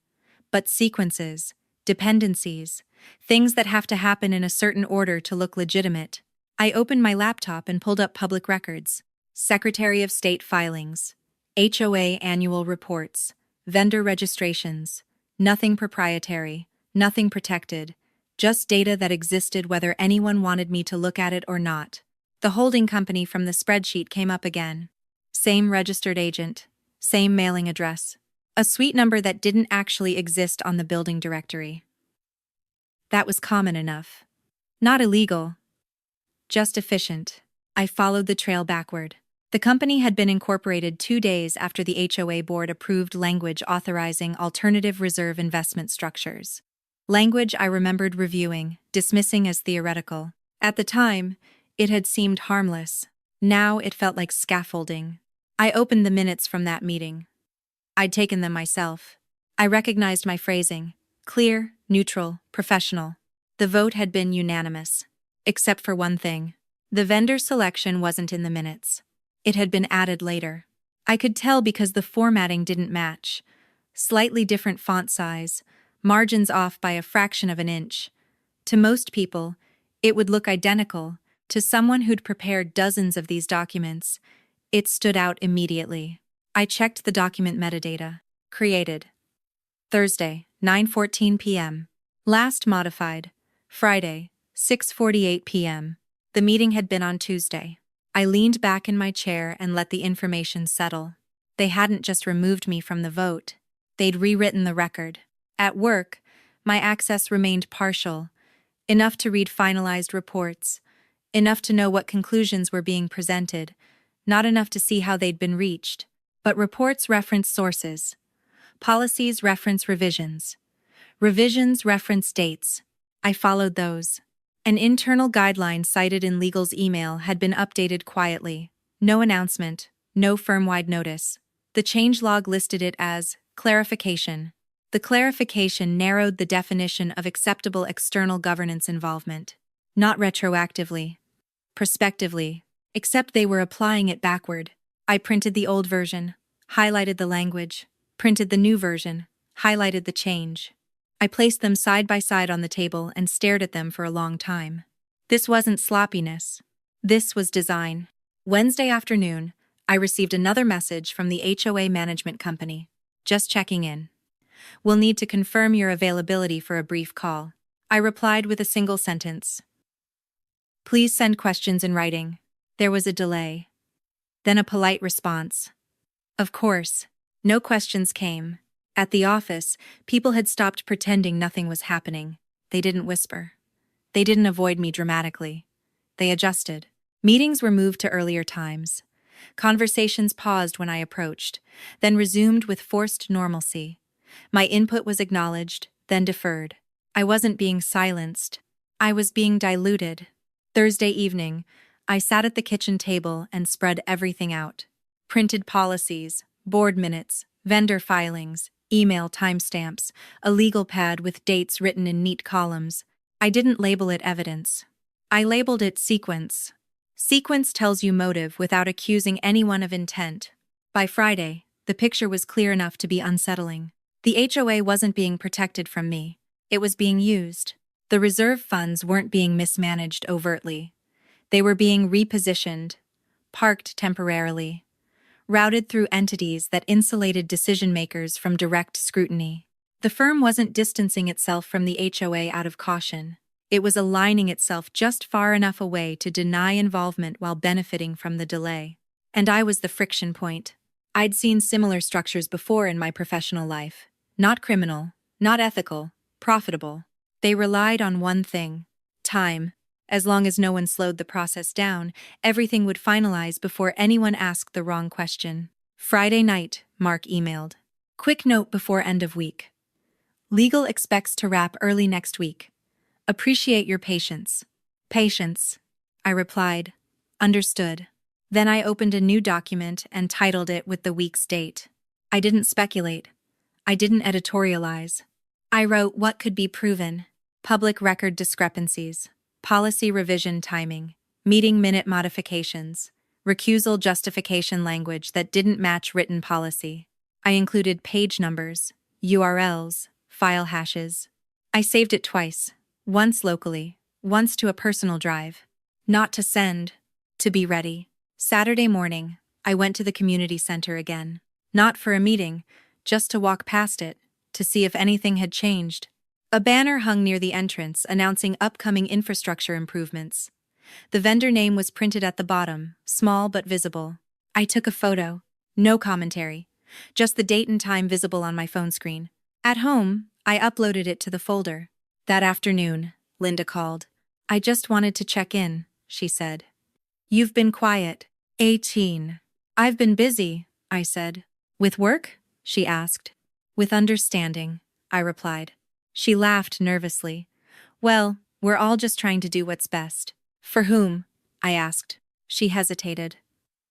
But sequences, dependencies, things that have to happen in a certain order to look legitimate. I opened my laptop and pulled up public records. Secretary of State filings, HOA annual reports, vendor registrations, nothing proprietary, nothing protected, just data that existed whether anyone wanted me to look at it or not. The holding company from the spreadsheet came up again. Same registered agent, same mailing address, a suite number that didn't actually exist on the building directory. That was common enough. Not illegal, just efficient. I followed the trail backward. The company had been incorporated 2 days after the HOA board approved language authorizing alternative reserve investment structures. Language I remembered reviewing, dismissing as theoretical. At the time, it had seemed harmless. Now it felt like scaffolding. I opened the minutes from that meeting. I'd taken them myself. I recognized my phrasing. Clear, neutral, professional. The vote had been unanimous. Except for one thing. The vendor selection wasn't in the minutes. It had been added later. I could tell because the formatting didn't match. Slightly different font size, margins off by a fraction of an inch. To most people, it would look identical. To someone who'd prepared dozens of these documents, it stood out immediately. I checked the document metadata. Created. Thursday, 9:14 p.m. Last modified. Friday, 6:48 p.m. The meeting had been on Tuesday. I leaned back in my chair and let the information settle. They hadn't just removed me from the vote. They'd rewritten the record. At work, my access remained partial, enough to read finalized reports, enough to know what conclusions were being presented, not enough to see how they'd been reached. But reports reference sources. Policies reference revisions. Revisions reference dates. I followed those. An internal guideline cited in legal's email had been updated quietly. No announcement, no firm-wide notice. The changelog listed it as clarification. The clarification narrowed the definition of acceptable external governance involvement. Not retroactively. Prospectively. Except they were applying it backward. I printed the old version, highlighted the language, printed the new version, highlighted the change. I placed them side by side on the table and stared at them for a long time. This wasn't sloppiness. This was design. Wednesday afternoon, I received another message from the HOA management company. Just checking in. We'll need to confirm your availability for a brief call. I replied with a single sentence. Please send questions in writing. There was a delay. Then a polite response. Of course. No questions came. At the office, people had stopped pretending nothing was happening. They didn't whisper. They didn't avoid me dramatically. They adjusted. Meetings were moved to earlier times. Conversations paused when I approached, then resumed with forced normalcy. My input was acknowledged, then deferred. I wasn't being silenced. I was being diluted. Thursday evening, I sat at the kitchen table and spread everything out. Printed policies, board minutes, vendor filings, email timestamps, a legal pad with dates written in neat columns. I didn't label it evidence. I labeled it sequence. Sequence tells you motive without accusing anyone of intent. By Friday, the picture was clear enough to be unsettling. The HOA wasn't being protected from me. It was being used. The reserve funds weren't being mismanaged overtly. They were being repositioned, parked temporarily, routed through entities that insulated decision-makers from direct scrutiny. The firm wasn't distancing itself from the HOA out of caution. It was aligning itself just far enough away to deny involvement while benefiting from the delay. And I was the friction point. I'd seen similar structures before in my professional life. Not criminal, not ethical, profitable. They relied on one thing: time. As long as no one slowed the process down, everything would finalize before anyone asked the wrong question. Friday night, Mark emailed. Quick note before end of week. Legal expects to wrap early next week. Appreciate your patience. Patience, I replied. Understood. Then I opened a new document and titled it with the week's date. I didn't speculate. I didn't editorialize. I wrote what could be proven: public record discrepancies, policy revision timing, meeting minute modifications, recusal justification language that didn't match written policy. I included page numbers, URLs, file hashes. I saved it twice, once locally, once to a personal drive. Not to send, to be ready. Saturday morning, I went to the community center again. Not for a meeting, just to walk past it, to see if anything had changed. A banner hung near the entrance announcing upcoming infrastructure improvements. The vendor name was printed at the bottom, small but visible. I took a photo. No commentary. Just the date and time visible on my phone screen. At home, I uploaded it to the folder. That afternoon, Linda called. I just wanted to check in, she said. You've been quiet. 18. I've been busy, I said. With work? She asked. With understanding, I replied. She laughed nervously. Well, we're all just trying to do what's best. For whom? I asked. She hesitated.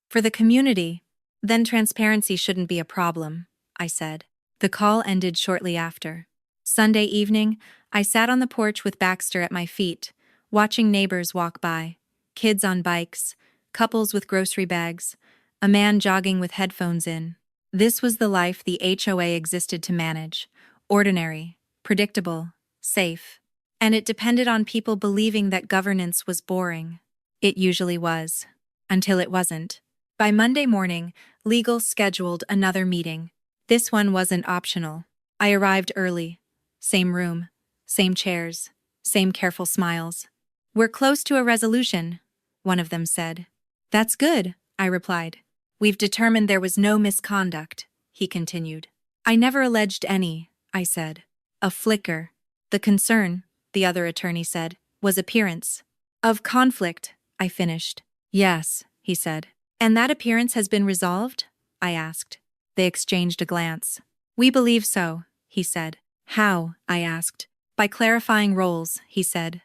For the community. Then transparency shouldn't be a problem, I said. The call ended shortly after. Sunday evening, I sat on the porch with Baxter at my feet, watching neighbors walk by. Kids on bikes, couples with grocery bags, a man jogging with headphones in. This was the life the HOA existed to manage. Ordinary, predictable, safe. And it depended on people believing that governance was boring. It usually was. Until it wasn't. By Monday morning, legal scheduled another meeting. This one wasn't optional. I arrived early. Same room, same chairs, same careful smiles. We're close to a resolution, one of them said. That's good, I replied. We've determined there was no misconduct, he continued. I never alleged any, I said. A flicker. The concern, the other attorney said, was appearance. Of conflict, I finished. Yes, he said. And that appearance has been resolved? I asked. They exchanged a glance. We believe so, he said. How? I asked. By clarifying roles, he said.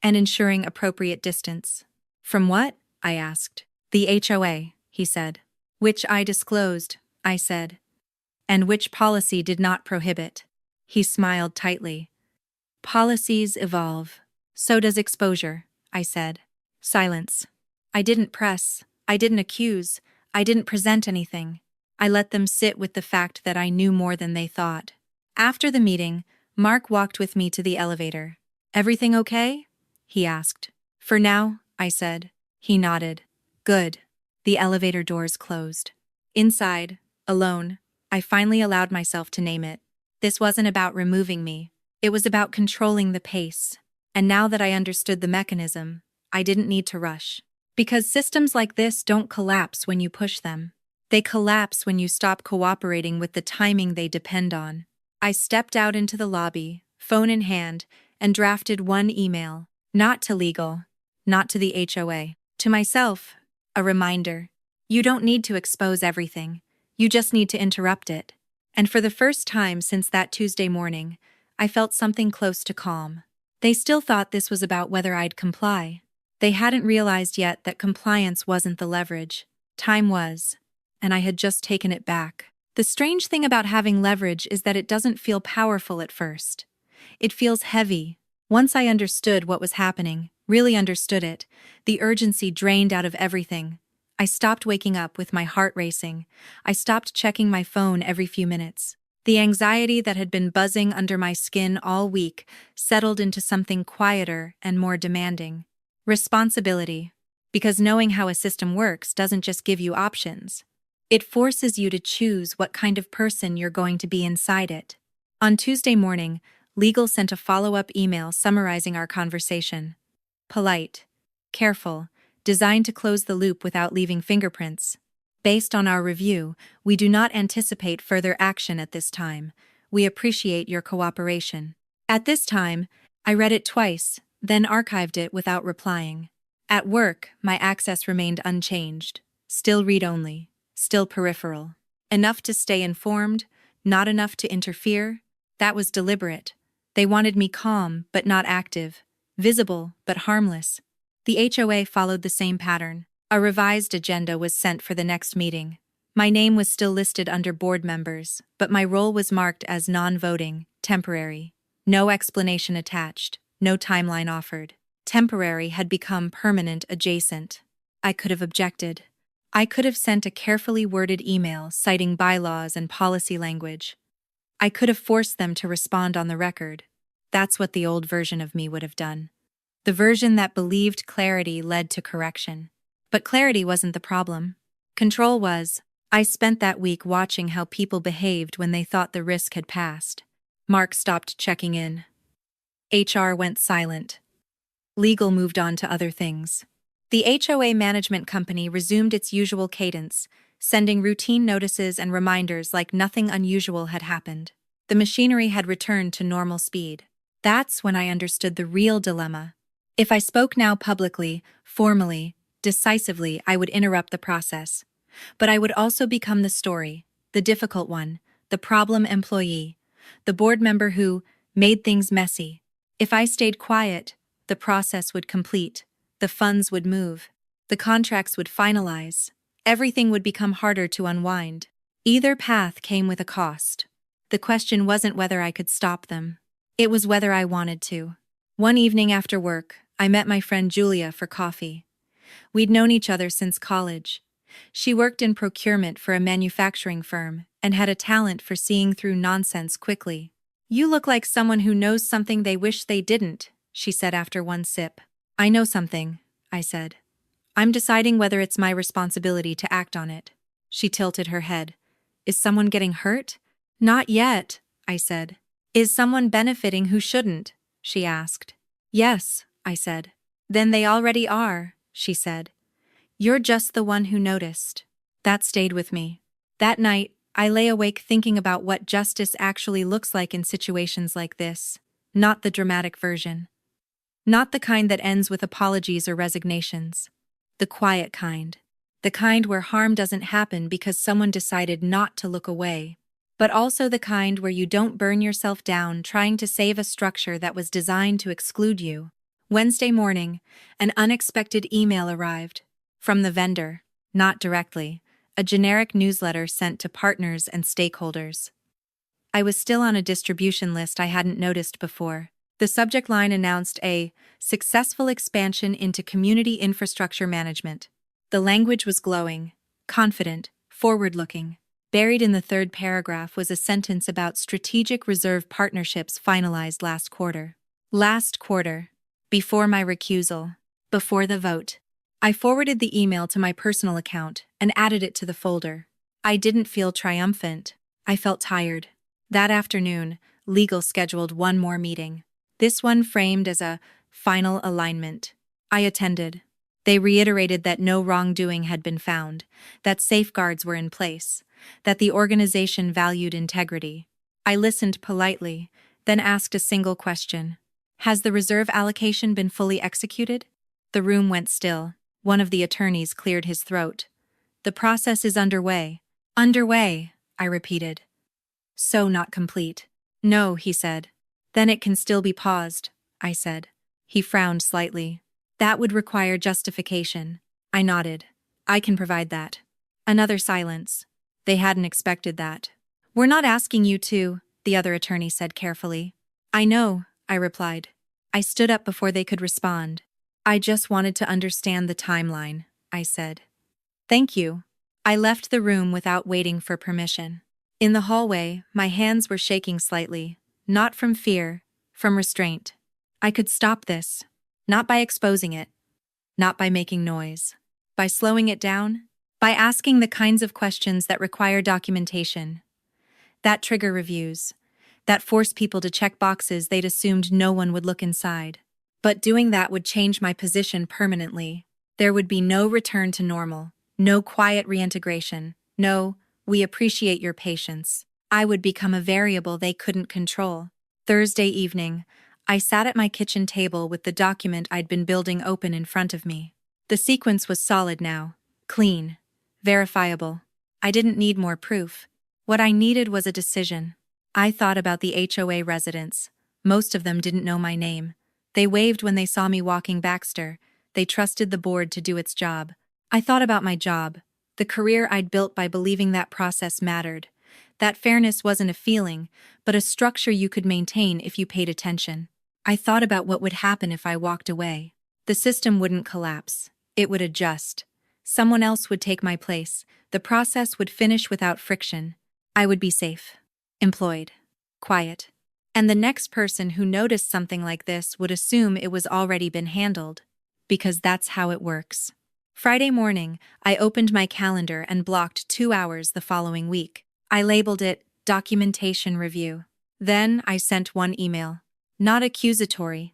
And ensuring appropriate distance. From what? I asked. The HOA, he said. Which I disclosed, I said. And which policy did not prohibit. He smiled tightly. Policies evolve. So does exposure, I said. Silence. I didn't press. I didn't accuse. I didn't present anything. I let them sit with the fact that I knew more than they thought. After the meeting, Mark walked with me to the elevator. Everything okay? He asked. For now, I said. He nodded. Good. The elevator doors closed. Inside, alone, I finally allowed myself to name it. This wasn't about removing me. It was about controlling the pace. And now that I understood the mechanism, I didn't need to rush. Because systems like this don't collapse when you push them. They collapse when you stop cooperating with the timing they depend on. I stepped out into the lobby, phone in hand, and drafted one email. Not to legal, not to the HOA. To myself, a reminder. You don't need to expose everything. You just need to interrupt it. And for the first time since that Tuesday morning, I felt something close to calm. They still thought this was about whether I'd comply. They hadn't realized yet that compliance wasn't the leverage. Time was. And I had just taken it back. The strange thing about having leverage is that it doesn't feel powerful at first. It feels heavy, Once I understood what was happening, really understood it, the urgency drained out of everything. I stopped waking up with my heart racing. I stopped checking my phone every few minutes. The anxiety that had been buzzing under my skin all week settled into something quieter and more demanding. Responsibility. Because knowing how a system works doesn't just give you options. It forces you to choose what kind of person you're going to be inside it. On Tuesday morning, Legal sent a follow-up email summarizing our conversation. Polite, careful, designed to close the loop without leaving fingerprints. Based on our review, we do not anticipate further action at this time. We appreciate your cooperation. At this time, I read it twice, then archived it without replying. At work, my access remained unchanged. Still read-only, still peripheral. Enough to stay informed, not enough to interfere. That was deliberate. They wanted me calm, but not active. Visible, but harmless. The HOA followed the same pattern. A revised agenda was sent for the next meeting. My name was still listed under board members, but my role was marked as non-voting, temporary. No explanation attached, no timeline offered. Temporary had become permanent adjacent. I could have objected. I could have sent a carefully worded email citing bylaws and policy language. I could have forced them to respond on the record. That's what the old version of me would have done. The version that believed clarity led to correction. But clarity wasn't the problem. Control was. I spent that week watching how people behaved when they thought the risk had passed. Mark stopped checking in. HR went silent. Legal moved on to other things. The HOA management company resumed its usual cadence, sending routine notices and reminders like nothing unusual had happened. The machinery had returned to normal speed. That's when I understood the real dilemma. If I spoke now publicly, formally, decisively, I would interrupt the process. But I would also become the story, the difficult one, the problem employee, the board member who made things messy. If I stayed quiet, the process would complete, the funds would move, the contracts would finalize, everything would become harder to unwind. Either path came with a cost. The question wasn't whether I could stop them. It was whether I wanted to. One evening after work, I met my friend Julia for coffee. We'd known each other since college. She worked in procurement for a manufacturing firm and had a talent for seeing through nonsense quickly. "You look like someone who knows something they wish they didn't," she said after one sip. "I know something," I said. "I'm deciding whether it's my responsibility to act on it." She tilted her head. "Is someone getting hurt?" "Not yet," I said. "Is someone benefiting who shouldn't?" she asked. "Yes," I said. "Then they already are," she said. "You're just the one who noticed." That stayed with me. That night, I lay awake thinking about what justice actually looks like in situations like this. Not the dramatic version. Not the kind that ends with apologies or resignations. The quiet kind. The kind where harm doesn't happen because someone decided not to look away. But also the kind where you don't burn yourself down trying to save a structure that was designed to exclude you. Wednesday morning, an unexpected email arrived. From the vendor, not directly, a generic newsletter sent to partners and stakeholders. I was still on a distribution list I hadn't noticed before. The subject line announced a successful expansion into community infrastructure management. The language was glowing, confident, forward-looking. Buried in the third paragraph was a sentence about strategic reserve partnerships finalized last quarter. Last quarter. Before my recusal. Before the vote. I forwarded the email to my personal account and added it to the folder. I didn't feel triumphant. I felt tired. That afternoon, legal scheduled one more meeting. This one framed as a final alignment. I attended. They reiterated that no wrongdoing had been found, that safeguards were in place, that the organization valued integrity. I listened politely, then asked a single question. "Has the reserve allocation been fully executed?" The room went still. One of the attorneys cleared his throat. "The process is underway." "Underway," I repeated. "So not complete." "No," he said. "Then it can still be paused," I said. He frowned slightly. "That would require justification." I nodded. "I can provide that." Another silence. They hadn't expected that. "We're not asking you to," the other attorney said carefully. "I know," I replied. I stood up before they could respond. I just wanted to understand the timeline, I said. Thank you. I left the room without waiting for permission. In the hallway, my hands were shaking slightly, not from fear, from restraint. I could stop this, not by exposing it, not by making noise, by slowing it down, by asking the kinds of questions that require documentation, that trigger reviews, that force people to check boxes they'd assumed no one would look inside. But doing that would change my position permanently. There would be no return to normal, no quiet reintegration, no, we appreciate your patience. I would become a variable they couldn't control. Thursday evening, I sat at my kitchen table with the document I'd been building open in front of me. The sequence was solid now, clean, verifiable. I didn't need more proof. What I needed was a decision. I thought about the HOA residents. Most of them didn't know my name. They waved when they saw me walking Baxter. They trusted the board to do its job. I thought about my job, the career I'd built by believing that process mattered. That fairness wasn't a feeling, but a structure you could maintain if you paid attention. I thought about what would happen if I walked away. The system wouldn't collapse. It would adjust. Someone else would take my place. The process would finish without friction. I would be safe, employed, quiet. And the next person who noticed something like this would assume it was already been handled, because that's how it works. Friday morning, I opened my calendar and blocked 2 hours the following week. I labeled it Documentation Review. Then I sent one email. Not accusatory,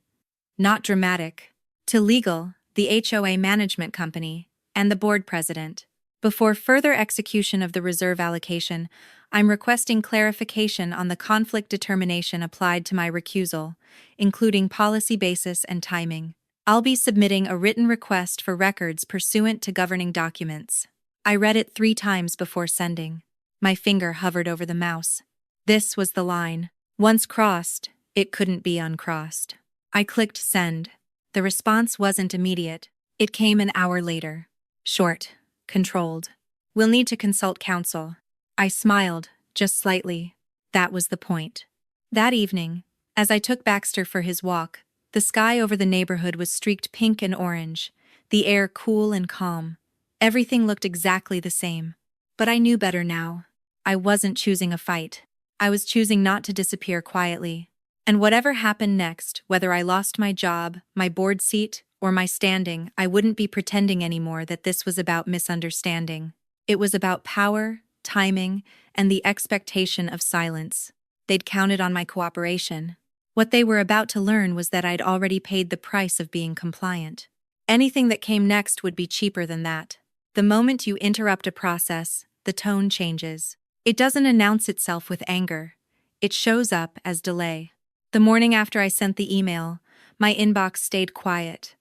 not dramatic, to legal, the HOA management company, and the board president. Before further execution of the reserve allocation, I'm requesting clarification on the conflict determination applied to my recusal, including policy basis and timing. I'll be submitting a written request for records pursuant to governing documents. I read it 3 times before sending. My finger hovered over the mouse. This was the line. Once crossed, it couldn't be uncrossed. I clicked send. The response wasn't immediate. It came an hour later. Short, controlled. We'll need to consult counsel. I smiled, just slightly. That was the point. That evening, as I took Baxter for his walk, the sky over the neighborhood was streaked pink and orange, the air cool and calm. Everything looked exactly the same. But I knew better now. I wasn't choosing a fight. I was choosing not to disappear quietly. And whatever happened next, whether I lost my job, my board seat, or my standing, I wouldn't be pretending anymore that this was about misunderstanding. It was about power, timing, and the expectation of silence. They'd counted on my cooperation. What they were about to learn was that I'd already paid the price of being compliant. Anything that came next would be cheaper than that. The moment you interrupt a process, the tone changes. It doesn't announce itself with anger. It shows up as delay. The morning after I sent the email, my inbox stayed quiet.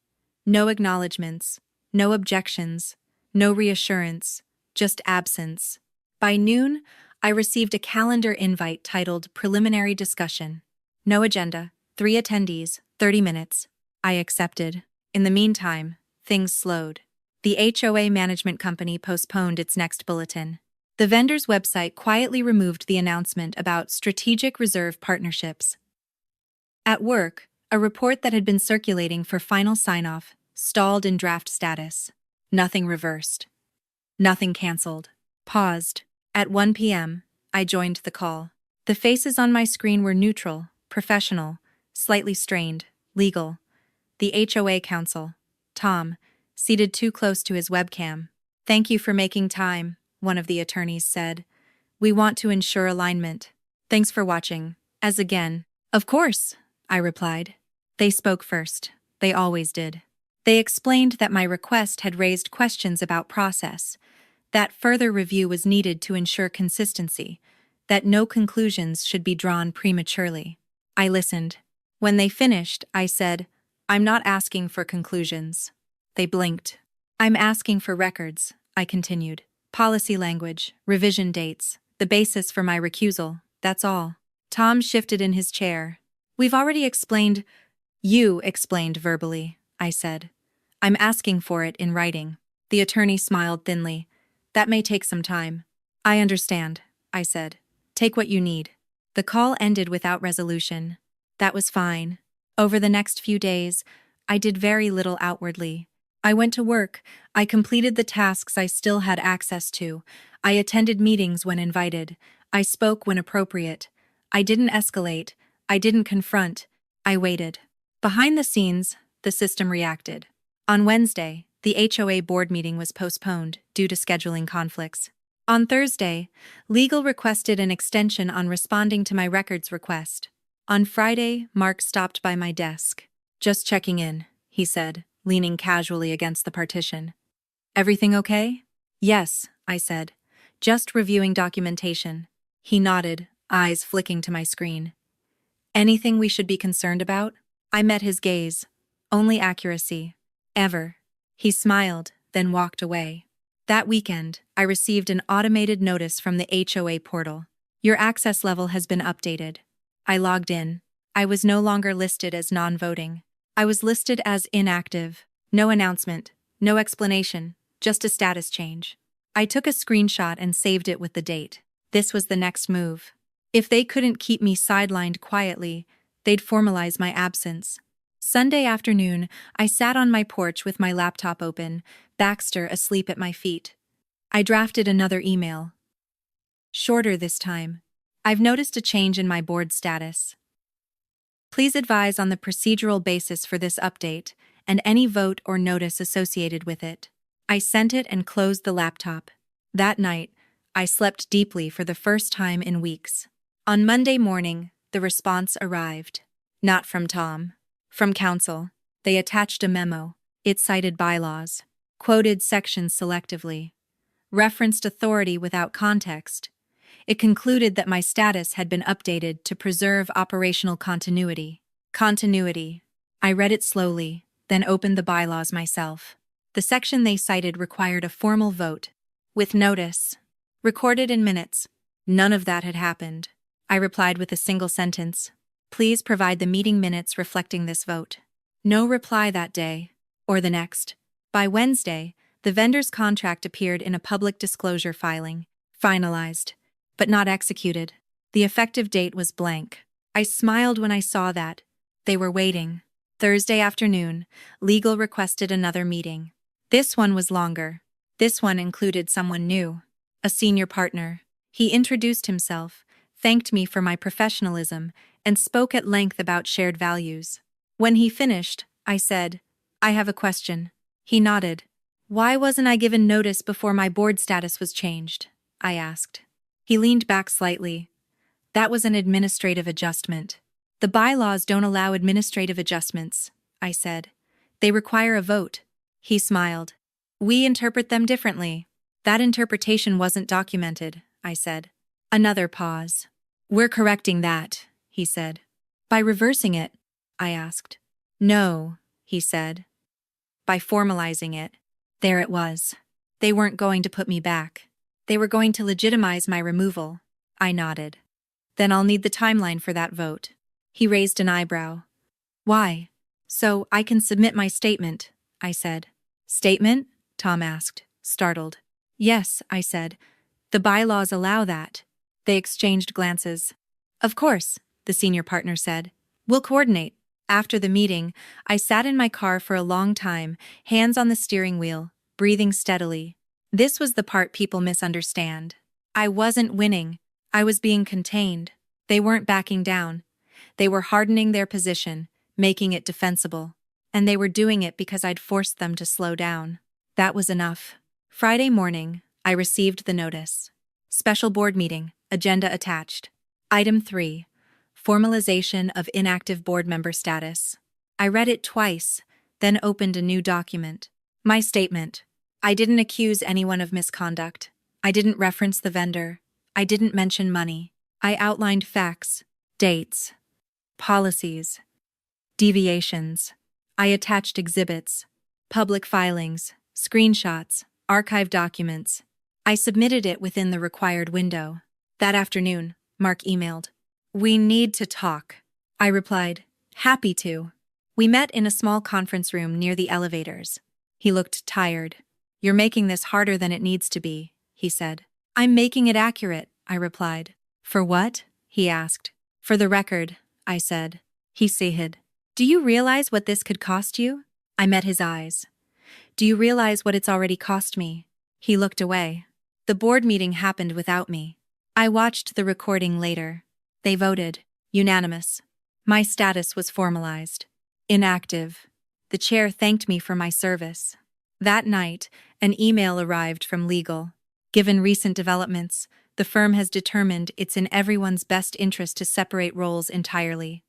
No acknowledgements, no objections, no reassurance, just absence. By noon, I received a calendar invite titled Preliminary Discussion. No agenda, 3 attendees, 30 minutes. I accepted. In the meantime, things slowed. The HOA management company postponed its next bulletin. The vendor's website quietly removed the announcement about strategic reserve partnerships. At work, a report that had been circulating for final sign-off stalled in draft status. Nothing reversed. Nothing canceled. Paused. At 1 p.m., I joined the call. The faces on my screen were neutral, professional, slightly strained, legal. The HOA counsel, Tom, seated too close to his webcam. "Thank you for making time," one of the attorneys said. "We want to ensure alignment. Thanks for watching." As again, "Of course," I replied. They spoke first. They always did. They explained that my request had raised questions about process, that further review was needed to ensure consistency, that no conclusions should be drawn prematurely. I listened. When they finished, I said, "I'm not asking for conclusions." They blinked. "I'm asking for records," I continued. "Policy language, revision dates, the basis for my recusal, that's all." Tom shifted in his chair. "We've already explained—" "You explained verbally," I said. "I'm asking for it in writing." The attorney smiled thinly. "That may take some time." "I understand," I said. "Take what you need." The call ended without resolution. That was fine. Over the next few days, I did very little outwardly. I went to work, I completed the tasks I still had access to, I attended meetings when invited, I spoke when appropriate. I didn't escalate, I didn't confront, I waited. Behind the scenes, the system reacted. On Wednesday, the HOA board meeting was postponed due to scheduling conflicts. On Thursday, legal requested an extension on responding to my records request. On Friday, Mark stopped by my desk. "Just checking in," he said, leaning casually against the partition. "Everything okay?" "Yes," I said. "Just reviewing documentation." He nodded, eyes flicking to my screen. "Anything we should be concerned about?" I met his gaze. "Only accuracy. Ever." He smiled, then walked away. That weekend, I received an automated notice from the HOA portal. "Your access level has been updated." I logged in. I was no longer listed as non-voting. I was listed as inactive. No announcement, no explanation, just a status change. I took a screenshot and saved it with the date. This was the next move. If they couldn't keep me sidelined quietly, they'd formalize my absence. Sunday afternoon, I sat on my porch with my laptop open, Baxter asleep at my feet. I drafted another email. Shorter this time. "I've noticed a change in my board status. Please advise on the procedural basis for this update and any vote or notice associated with it." I sent it and closed the laptop. That night, I slept deeply for the first time in weeks. On Monday morning, the response arrived. Not from Tom. From council. They attached a memo. It cited bylaws, quoted sections selectively, referenced authority without context. It concluded that my status had been updated to preserve operational continuity. Continuity. I read it slowly, then opened the bylaws myself. The section they cited required a formal vote, with notice, recorded in minutes. None of that had happened. I replied with a single sentence. "Please provide the meeting minutes reflecting this vote." No reply that day, or the next. By Wednesday, the vendor's contract appeared in a public disclosure filing, finalized, but not executed. The effective date was blank. I smiled when I saw that. They were waiting. Thursday afternoon, legal requested another meeting. This one was longer. This one included someone new, a senior partner. He introduced himself, thanked me for my professionalism, and spoke at length about shared values. When he finished, I said, "I have a question." He nodded. "Why wasn't I given notice before my board status was changed?" I asked. He leaned back slightly. "That was an administrative adjustment." "The bylaws don't allow administrative adjustments," I said. "They require a vote." He smiled. "We interpret them differently." "That interpretation wasn't documented," I said. Another pause. "We're correcting that," he said. "By reversing it?" I asked. "No," he said. "By formalizing it." There it was. They weren't going to put me back. They were going to legitimize my removal. I nodded. "Then I'll need the timeline for that vote." He raised an eyebrow. "Why?" "So I can submit my statement," I said. "Statement?" Tom asked, startled. "Yes," I said. "The bylaws allow that." They exchanged glances. "Of course," the senior partner said. "We'll coordinate." After the meeting, I sat in my car for a long time, hands on the steering wheel, breathing steadily. This was the part people misunderstand. I wasn't winning. I was being contained. They weren't backing down. They were hardening their position, making it defensible. And they were doing it because I'd forced them to slow down. That was enough. Friday morning, I received the notice. Special board meeting, agenda attached. Item 3. Formalization of inactive board member status. I read it twice, then opened a new document. My statement. I didn't accuse anyone of misconduct. I didn't reference the vendor. I didn't mention money. I outlined facts, dates, policies, deviations. I attached exhibits, public filings, screenshots, archived documents. I submitted it within the required window. That afternoon, Mark emailed. "We need to talk." I replied, "Happy to." We met in a small conference room near the elevators. He looked tired. "You're making this harder than it needs to be," he said. "I'm making it accurate," I replied. "For what?" he asked. "For the record," I said. He sighed. Do you realize what this could cost you? I met his eyes. Do you realize what it's already cost me? He looked away. The board meeting happened without me. I watched the recording later. They voted. Unanimous. My status was formalized. Inactive. The chair thanked me for my service. That night, an email arrived from legal. Given recent developments, the firm has determined it's in everyone's best interest to separate roles entirely.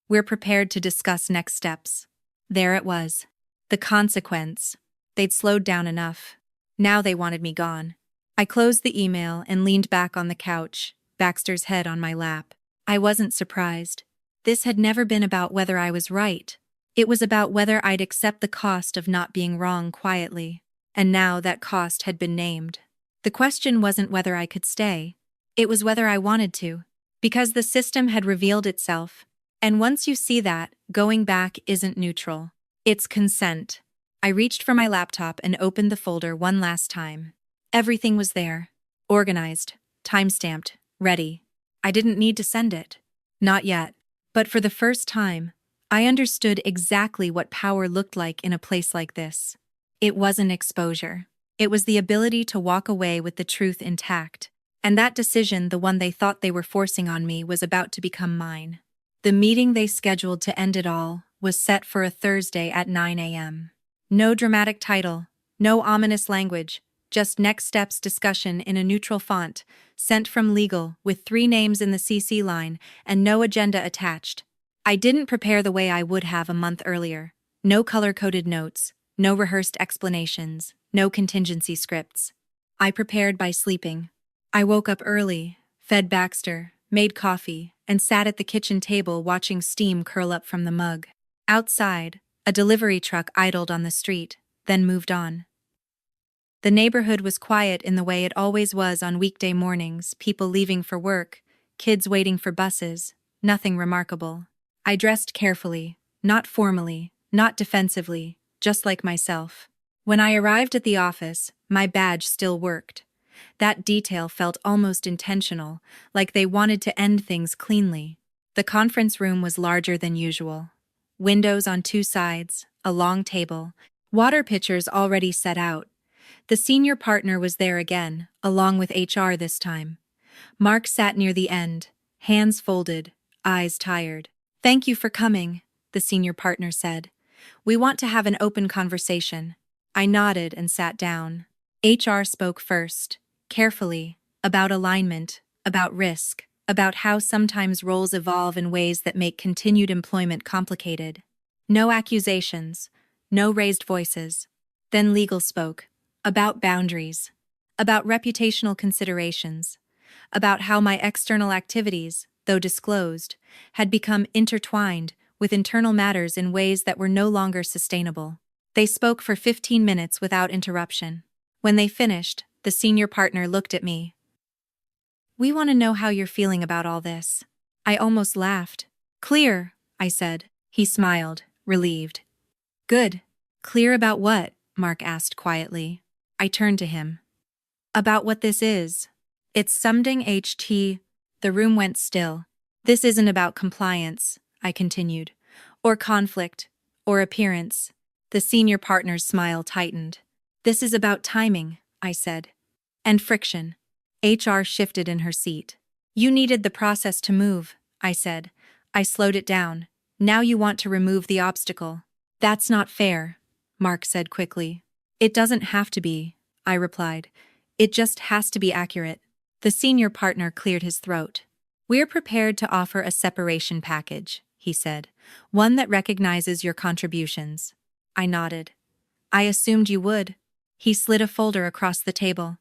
We're prepared to discuss next steps. There it was. The consequence. They'd slowed down enough. Now they wanted me gone. I closed the email and leaned back on the couch, Baxter's head on my lap. I wasn't surprised. This had never been about whether I was right. It was about whether I'd accept the cost of not being wrong quietly. And now that cost had been named. The question wasn't whether I could stay. It was whether I wanted to. Because the system had revealed itself. And once you see that, going back isn't neutral. It's consent. I reached for my laptop and opened the folder one last time. Everything was there. Organized, time-stamped, ready. I didn't need to send it. Not yet. But for the first time, I understood exactly what power looked like in a place like this. It wasn't exposure. It was the ability to walk away with the truth intact. And that decision, the one they thought they were forcing on me, was about to become mine. The meeting they scheduled to end it all was set for a Thursday at 9 a.m. No dramatic title, no ominous language, just next steps discussion in a neutral font, sent from legal with 3 names in the CC line and no agenda attached. I didn't prepare the way I would have a month earlier. No color-coded notes, no rehearsed explanations, no contingency scripts. I prepared by sleeping. I woke up early, fed Baxter, made coffee, and sat at the kitchen table watching steam curl up from the mug. Outside, a delivery truck idled on the street, then moved on. The neighborhood was quiet in the way it always was on weekday mornings, people leaving for work, kids waiting for buses, nothing remarkable. I dressed carefully, not formally, not defensively, just like myself. When I arrived at the office, my badge still worked. That detail felt almost intentional, like they wanted to end things cleanly. The conference room was larger than usual. Windows on 2 sides, a long table, water pitchers already set out. The senior partner was there again, along with HR this time. Mark sat near the end, hands folded, eyes tired. "Thank you for coming," the senior partner said. "We want to have an open conversation." I nodded and sat down. HR spoke first, carefully, about alignment, about risk, about how sometimes roles evolve in ways that make continued employment complicated. No accusations, no raised voices. Then legal spoke, about boundaries, about reputational considerations, about how my external activities, though disclosed, had become intertwined with internal matters in ways that were no longer sustainable. They spoke for 15 minutes without interruption. When they finished, the senior partner looked at me. "We want to know how you're feeling about all this." I almost laughed. "Clear," I said. He smiled, relieved. "Good. Clear about what?" Mark asked quietly. I turned to him. "About what this is. It's something HT." The room went still. "This isn't about compliance," I continued, "or conflict, or appearance." The senior partner's smile tightened. "This is about timing," I said. "And friction." HR shifted in her seat. "You needed the process to move," I said. I slowed it down. "Now you want to remove the obstacle." "That's not fair," Mark said quickly. "It doesn't have to be," I replied. "It just has to be accurate." The senior partner cleared his throat. "We're prepared to offer a separation package," he said. "One that recognizes your contributions." I nodded. "I assumed you would." He slid a folder across the table.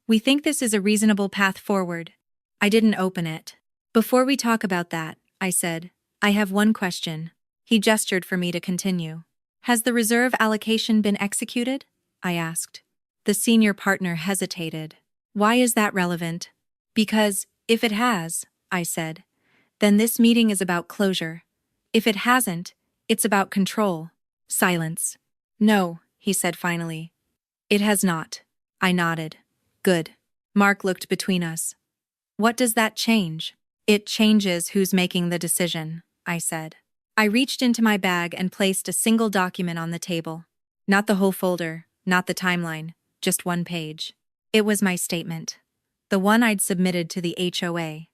"We think this is a reasonable path forward." I didn't open it. "Before we talk about that," I said, "I have one question." He gestured for me to continue. "Has the reserve allocation been executed?" I asked. The senior partner hesitated. "Why is that relevant?" "Because, if it has," I said, "then this meeting is about closure. If it hasn't, it's about control." Silence. "No," he said finally. "It has not." I nodded. "Good." Mark looked between us. "What does that change?" "It changes who's making the decision," I said. I reached into my bag and placed a single document on the table. Not the whole folder, not the timeline, just one page. It was my statement. The one I'd submitted to the HOA,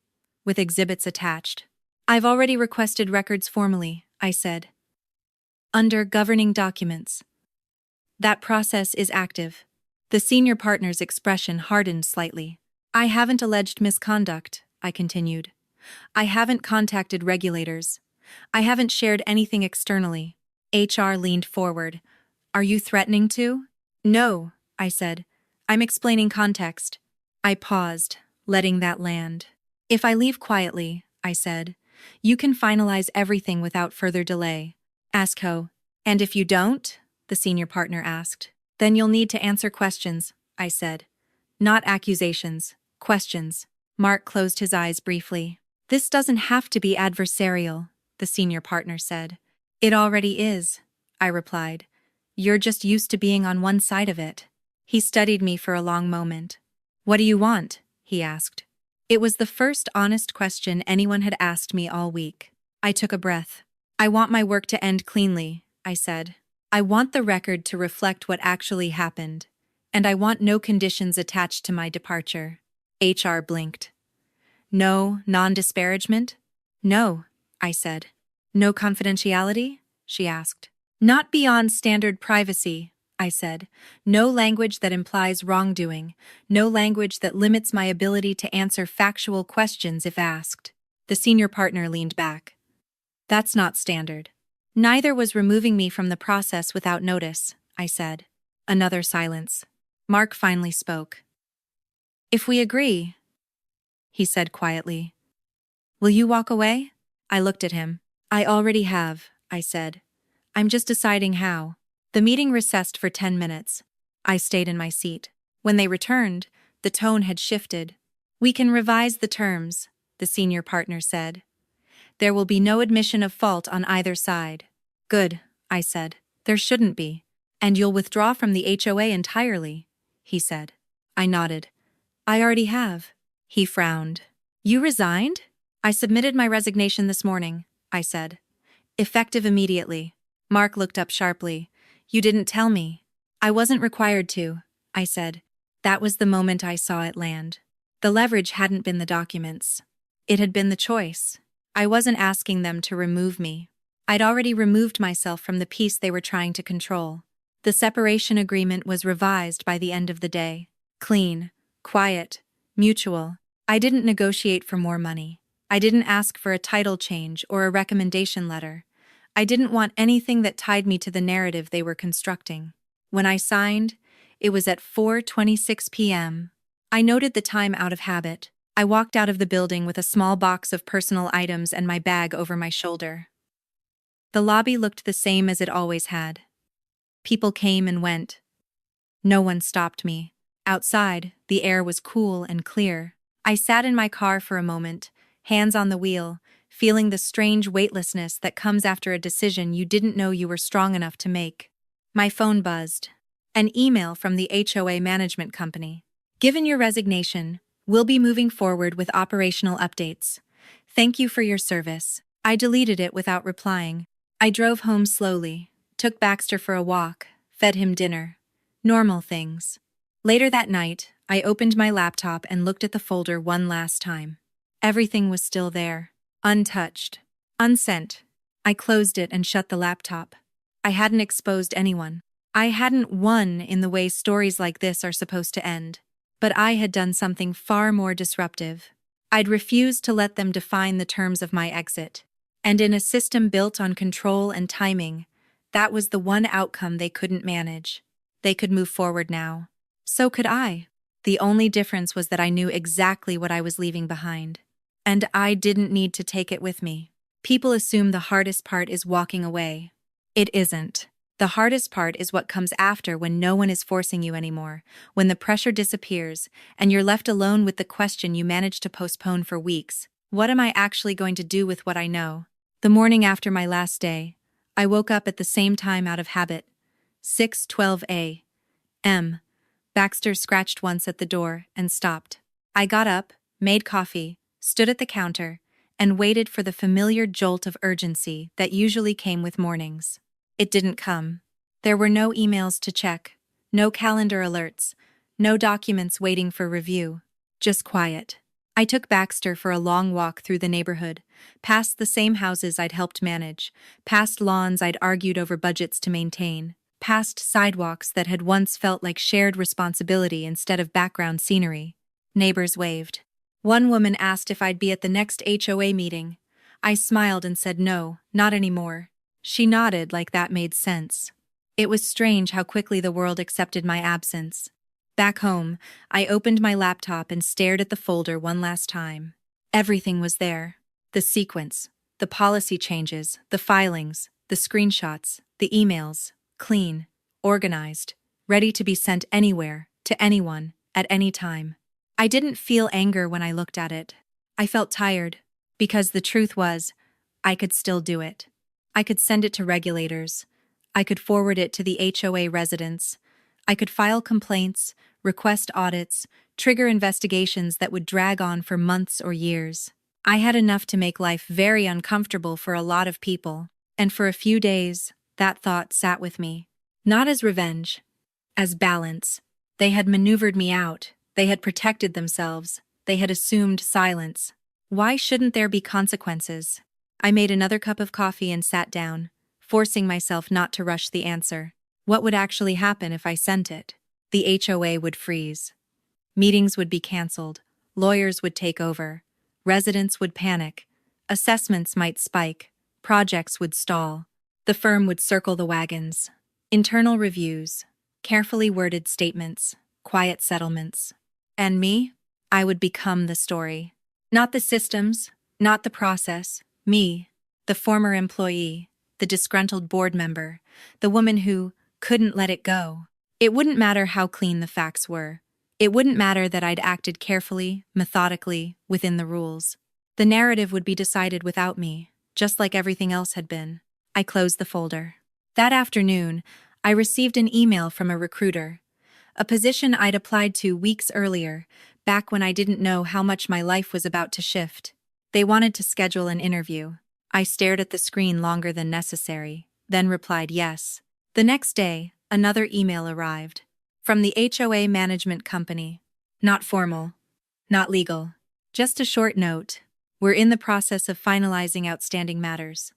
with exhibits attached. I've already requested records formally, I said. Under governing documents. That process is active. The senior partner's expression hardened slightly. I haven't alleged misconduct, I continued. I haven't contacted regulators. I haven't shared anything externally. HR leaned forward. Are you threatening to? No, I said. I'm explaining context. I paused, letting that land. If I leave quietly, I said, you can finalize everything without further delay. Ask Ho. And if you don't? The senior partner asked. Then you'll need to answer questions, I said. Not accusations, questions. Mark closed his eyes briefly. This doesn't have to be adversarial, the senior partner said. It already is, I replied. You're just used to being on one side of it. He studied me for a long moment. What do you want? He asked. It was the first honest question anyone had asked me all week. I took a breath. I want my work to end cleanly, I said. I want the record to reflect what actually happened, and I want no conditions attached to my departure. HR blinked. No non-disparagement? No, I said. No confidentiality? She asked. Not beyond standard privacy, I said. No language that implies wrongdoing, no language that limits my ability to answer factual questions if asked. The senior partner leaned back. That's not standard. Neither was removing me from the process without notice, I said. Another silence. Mark finally spoke. If we agree, he said quietly. Will you walk away? I looked at him. I already have, I said. I'm just deciding how. The meeting recessed for 10 minutes. I stayed in my seat. When they returned, the tone had shifted. We can revise the terms, the senior partner said. There will be no admission of fault on either side. Good, I said. There shouldn't be. And you'll withdraw from the HOA entirely, he said. I nodded. I already have. He frowned. You resigned? I submitted my resignation this morning, I said. Effective immediately. Mark looked up sharply. You didn't tell me. I wasn't required to, I said. That was the moment I saw it land. The leverage hadn't been the documents. It had been the choice. I wasn't asking them to remove me. I'd already removed myself from the piece they were trying to control. The separation agreement was revised by the end of the day. Clean, quiet, mutual. I didn't negotiate for more money. I didn't ask for a title change or a recommendation letter. I didn't want anything that tied me to the narrative they were constructing. When I signed, it was at 4:26 p.m. I noted the time out of habit. I walked out of the building with a small box of personal items and my bag over my shoulder. The lobby looked the same as it always had. People came and went. No one stopped me. Outside, the air was cool and clear. I sat in my car for a moment, hands on the wheel, feeling the strange weightlessness that comes after a decision you didn't know you were strong enough to make. My phone buzzed. An email from the HOA management company. Given your resignation, we'll be moving forward with operational updates. Thank you for your service. I deleted it without replying. I drove home slowly, took Baxter for a walk, fed him dinner. Normal things. Later that night, I opened my laptop and looked at the folder one last time. Everything was still there, untouched, unsent. I closed it and shut the laptop. I hadn't exposed anyone. I hadn't won in the way stories like this are supposed to end. But I had done something far more disruptive. I'd refused to let them define the terms of my exit. And in a system built on control and timing, that was the one outcome they couldn't manage. They could move forward now. So could I. The only difference was that I knew exactly what I was leaving behind. And I didn't need to take it with me. People assume the hardest part is walking away. It isn't. The hardest part is what comes after when no one is forcing you anymore, when the pressure disappears, and you're left alone with the question you managed to postpone for weeks. What am I actually going to do with what I know? The morning after my last day, I woke up at the same time out of habit. 6:12 a.m. Baxter scratched once at the door and stopped. I got up, made coffee, stood at the counter, and waited for the familiar jolt of urgency that usually came with mornings. It didn't come. There were no emails to check, no calendar alerts, no documents waiting for review, just quiet. I took Baxter for a long walk through the neighborhood, past the same houses I'd helped manage, past lawns I'd argued over budgets to maintain, past sidewalks that had once felt like shared responsibility instead of background scenery. Neighbors waved. One woman asked if I'd be at the next HOA meeting. I smiled and said no, not anymore. She nodded like that made sense. It was strange how quickly the world accepted my absence. Back home, I opened my laptop and stared at the folder one last time. Everything was there. The sequence, the policy changes, the filings, the screenshots, the emails, clean, organized, ready to be sent anywhere, to anyone, at any time. I didn't feel anger when I looked at it. I felt tired, because the truth was, I could still do it. I could send it to regulators. I could forward it to the HOA residents. I could file complaints, request audits, trigger investigations that would drag on for months or years. I had enough to make life very uncomfortable for a lot of people, and for a few days, that thought sat with me. Not as revenge, as balance. They had maneuvered me out, they had protected themselves, they had assumed silence. Why shouldn't there be consequences? I made another cup of coffee and sat down, forcing myself not to rush the answer. What would actually happen if I sent it? The HOA would freeze. Meetings would be canceled. Lawyers would take over. Residents would panic. Assessments might spike. Projects would stall. The firm would circle the wagons. Internal reviews. Carefully worded statements. Quiet settlements. And me? I would become the story. Not the systems, not the process. Me, the former employee, the disgruntled board member, the woman who couldn't let it go. It wouldn't matter how clean the facts were. It wouldn't matter that I'd acted carefully, methodically, within the rules. The narrative would be decided without me, just like everything else had been. I closed the folder. That afternoon, I received an email from a recruiter, a position I'd applied to weeks earlier, back when I didn't know how much my life was about to shift. They wanted to schedule an interview. I stared at the screen longer than necessary, then replied yes. The next day, another email arrived. From the HOA management company. Not formal. Not legal. Just a short note. We're in the process of finalizing outstanding matters.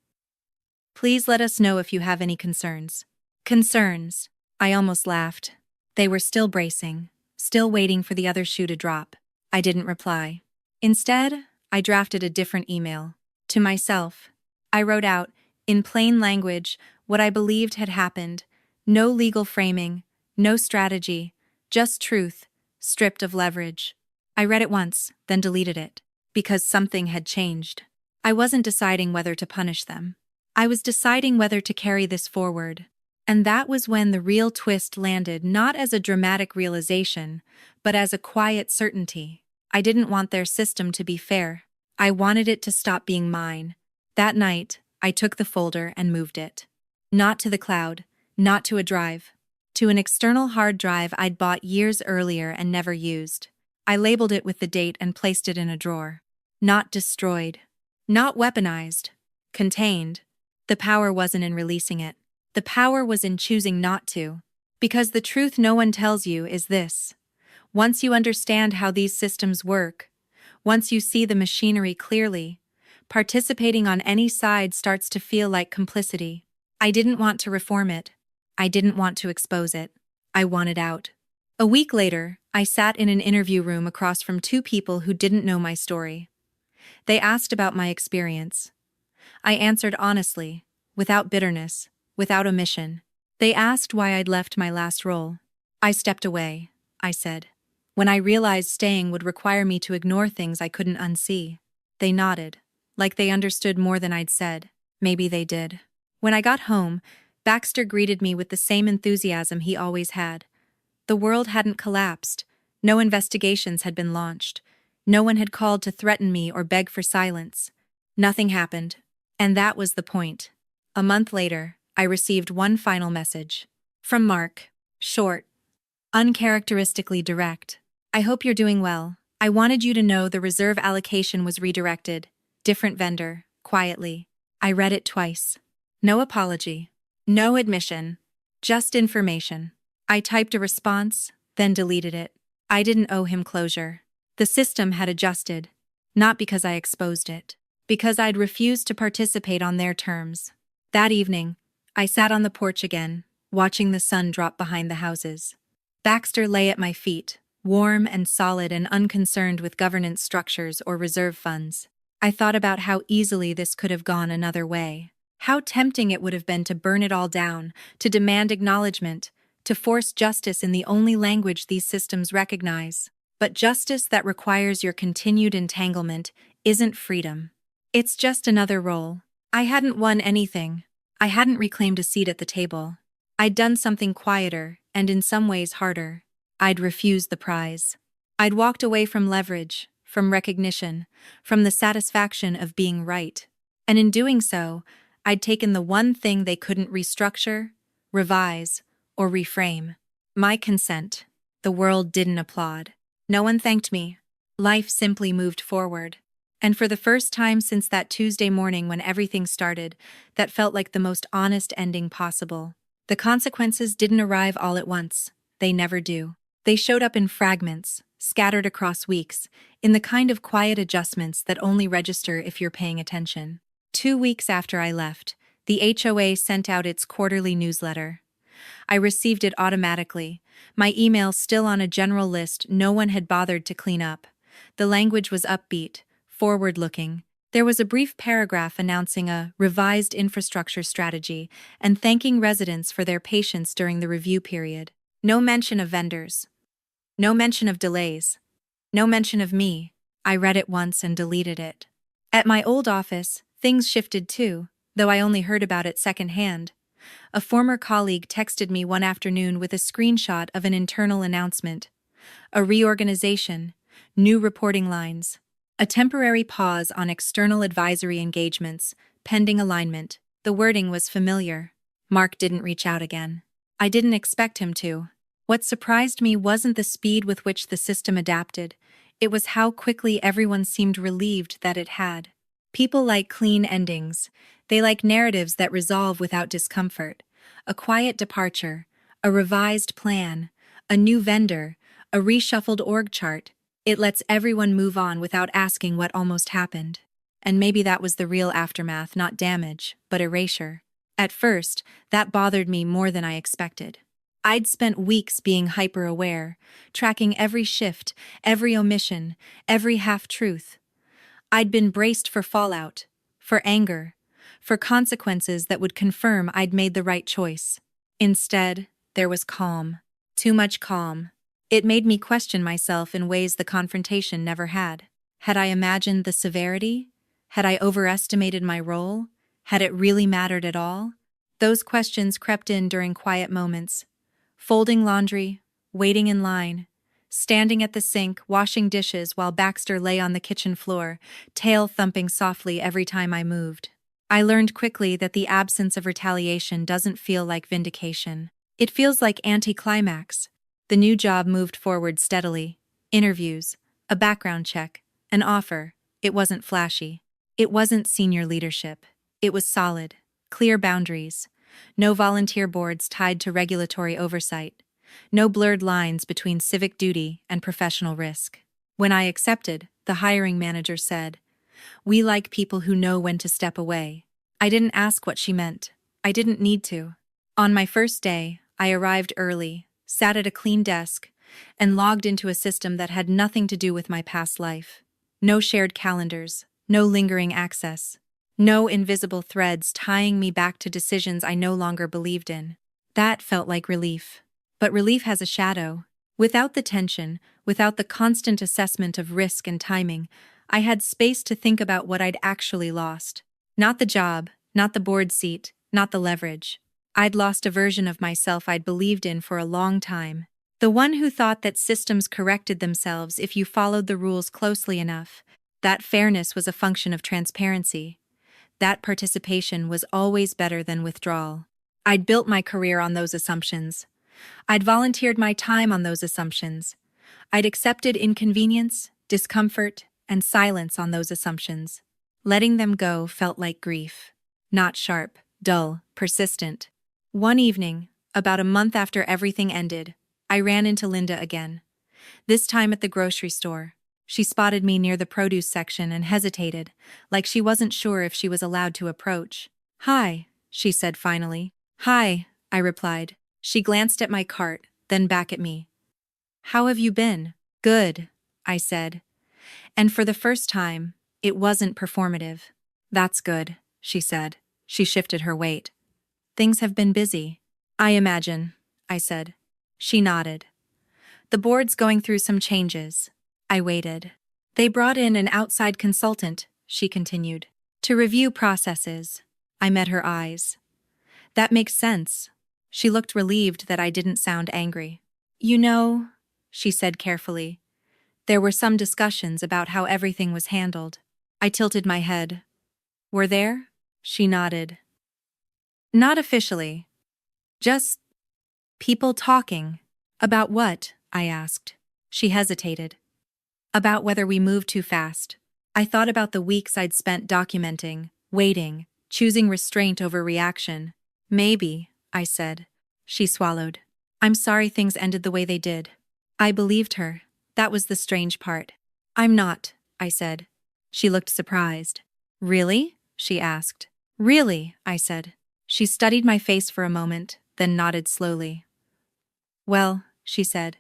Please let us know if you have any concerns. Concerns. I almost laughed. They were still bracing, still waiting for the other shoe to drop. I didn't reply. Instead, I drafted a different email. To myself. I wrote out, in plain language, what I believed had happened. No legal framing, no strategy, just truth, stripped of leverage. I read it once, then deleted it, because something had changed. I wasn't deciding whether to punish them. I was deciding whether to carry this forward. And that was when the real twist landed, not as a dramatic realization, but as a quiet certainty. I didn't want their system to be fair. I wanted it to stop being mine. That night, I took the folder and moved it. Not to the cloud, not to a drive. To an external hard drive I'd bought years earlier and never used. I labeled it with the date and placed it in a drawer. Not destroyed. Not weaponized. Contained. The power wasn't in releasing it. The power was in choosing not to. Because the truth no one tells you is this. Once you understand how these systems work, once you see the machinery clearly, participating on any side starts to feel like complicity. I didn't want to reform it. I didn't want to expose it. I wanted out. A week later, I sat in an interview room across from two people who didn't know my story. They asked about my experience. I answered honestly, without bitterness, without omission. They asked why I'd left my last role. I stepped away, I said, when I realized staying would require me to ignore things I couldn't unsee. They nodded, like they understood more than I'd said. Maybe they did. When I got home, Baxter greeted me with the same enthusiasm he always had. The world hadn't collapsed. No investigations had been launched. No one had called to threaten me or beg for silence. Nothing happened. And that was the point. A month later, I received one final message. From Mark. Short. Uncharacteristically direct. I hope you're doing well. I wanted you to know the reserve allocation was redirected. Different vendor, quietly. I read it twice. No apology. No admission. Just information. I typed a response, then deleted it. I didn't owe him closure. The system had adjusted. Not because I exposed it. Because I'd refused to participate on their terms. That evening, I sat on the porch again, watching the sun drop behind the houses. Baxter lay at my feet, warm and solid and unconcerned with governance structures or reserve funds. I thought about how easily this could have gone another way. How tempting it would have been to burn it all down, to demand acknowledgement, to force justice in the only language these systems recognize. But justice that requires your continued entanglement isn't freedom. It's just another role. I hadn't won anything. I hadn't reclaimed a seat at the table. I'd done something quieter, and in some ways harder. I'd refused the prize. I'd walked away from leverage, from recognition, from the satisfaction of being right. And in doing so, I'd taken the one thing they couldn't restructure, revise, or reframe. My consent. The world didn't applaud. No one thanked me. Life simply moved forward. And for the first time since that Tuesday morning when everything started, that felt like the most honest ending possible. The consequences didn't arrive all at once. They never do. They showed up in fragments, scattered across weeks, in the kind of quiet adjustments that only register if you're paying attention. 2 weeks after I left, the HOA sent out its quarterly newsletter. I received it automatically, my email still on a general list no one had bothered to clean up. The language was upbeat, forward-looking. There was a brief paragraph announcing a revised infrastructure strategy and thanking residents for their patience during the review period. No mention of vendors. No mention of delays. No mention of me. I read it once and deleted it. At my old office, things shifted too, though I only heard about it secondhand. A former colleague texted me one afternoon with a screenshot of an internal announcement. A reorganization, new reporting lines, a temporary pause on external advisory engagements, pending alignment. The wording was familiar. Mark didn't reach out again. I didn't expect him to. What surprised me wasn't the speed with which the system adapted. It was how quickly everyone seemed relieved that it had. People like clean endings. They like narratives that resolve without discomfort. A quiet departure, a revised plan, a new vendor, a reshuffled org chart. It lets everyone move on without asking what almost happened. And maybe that was the real aftermath, not damage, but erasure. At first, that bothered me more than I expected. I'd spent weeks being hyper-aware, tracking every shift, every omission, every half-truth. I'd been braced for fallout, for anger, for consequences that would confirm I'd made the right choice. Instead, there was calm. Too much calm. It made me question myself in ways the confrontation never had. Had I imagined the severity? Had I overestimated my role? Had it really mattered at all? Those questions crept in during quiet moments. Folding laundry, waiting in line, standing at the sink, washing dishes while Baxter lay on the kitchen floor, tail thumping softly every time I moved. I learned quickly that the absence of retaliation doesn't feel like vindication. It feels like anticlimax. The new job moved forward steadily. Interviews, a background check, an offer. It wasn't flashy. It wasn't senior leadership. It was solid, clear boundaries. No volunteer boards tied to regulatory oversight. No blurred lines between civic duty and professional risk. When I accepted, the hiring manager said, "We like people who know when to step away." I didn't ask what she meant. I didn't need to. On my first day, I arrived early, sat at a clean desk, and logged into a system that had nothing to do with my past life. No shared calendars, no lingering access. No invisible threads tying me back to decisions I no longer believed in. That felt like relief. But relief has a shadow. Without the tension, without the constant assessment of risk and timing, I had space to think about what I'd actually lost. Not the job, not the board seat, not the leverage. I'd lost a version of myself I'd believed in for a long time. The one who thought that systems corrected themselves if you followed the rules closely enough. That fairness was a function of transparency. That participation was always better than withdrawal. I'd built my career on those assumptions. I'd volunteered my time on those assumptions. I'd accepted inconvenience, discomfort, and silence on those assumptions. Letting them go felt like grief. Not sharp, dull, persistent. One evening, about a month after everything ended, I ran into Linda again. This time at the grocery store. She spotted me near the produce section and hesitated, like she wasn't sure if she was allowed to approach. "Hi," she said finally. "Hi," I replied. She glanced at my cart, then back at me. "How have you been?" "Good," I said. And for the first time, it wasn't performative. "That's good," she said. She shifted her weight. "Things have been busy." "I imagine," I said. She nodded. "The board's going through some changes." I waited. "They brought in an outside consultant," she continued, "to review processes." I met her eyes. "That makes sense." She looked relieved that I didn't sound angry. "You know," she said carefully, "there were some discussions about how everything was handled." I tilted my head. "Were there?" She nodded. "Not officially. Just people talking." "About what?" I asked. She hesitated. "About whether we moved too fast." I thought about the weeks I'd spent documenting, waiting, choosing restraint over reaction. "Maybe," I said. She swallowed. "I'm sorry things ended the way they did." I believed her. That was the strange part. "I'm not," I said. She looked surprised. "Really?" she asked. "Really," I said. She studied my face for a moment, then nodded slowly. "Well," she said,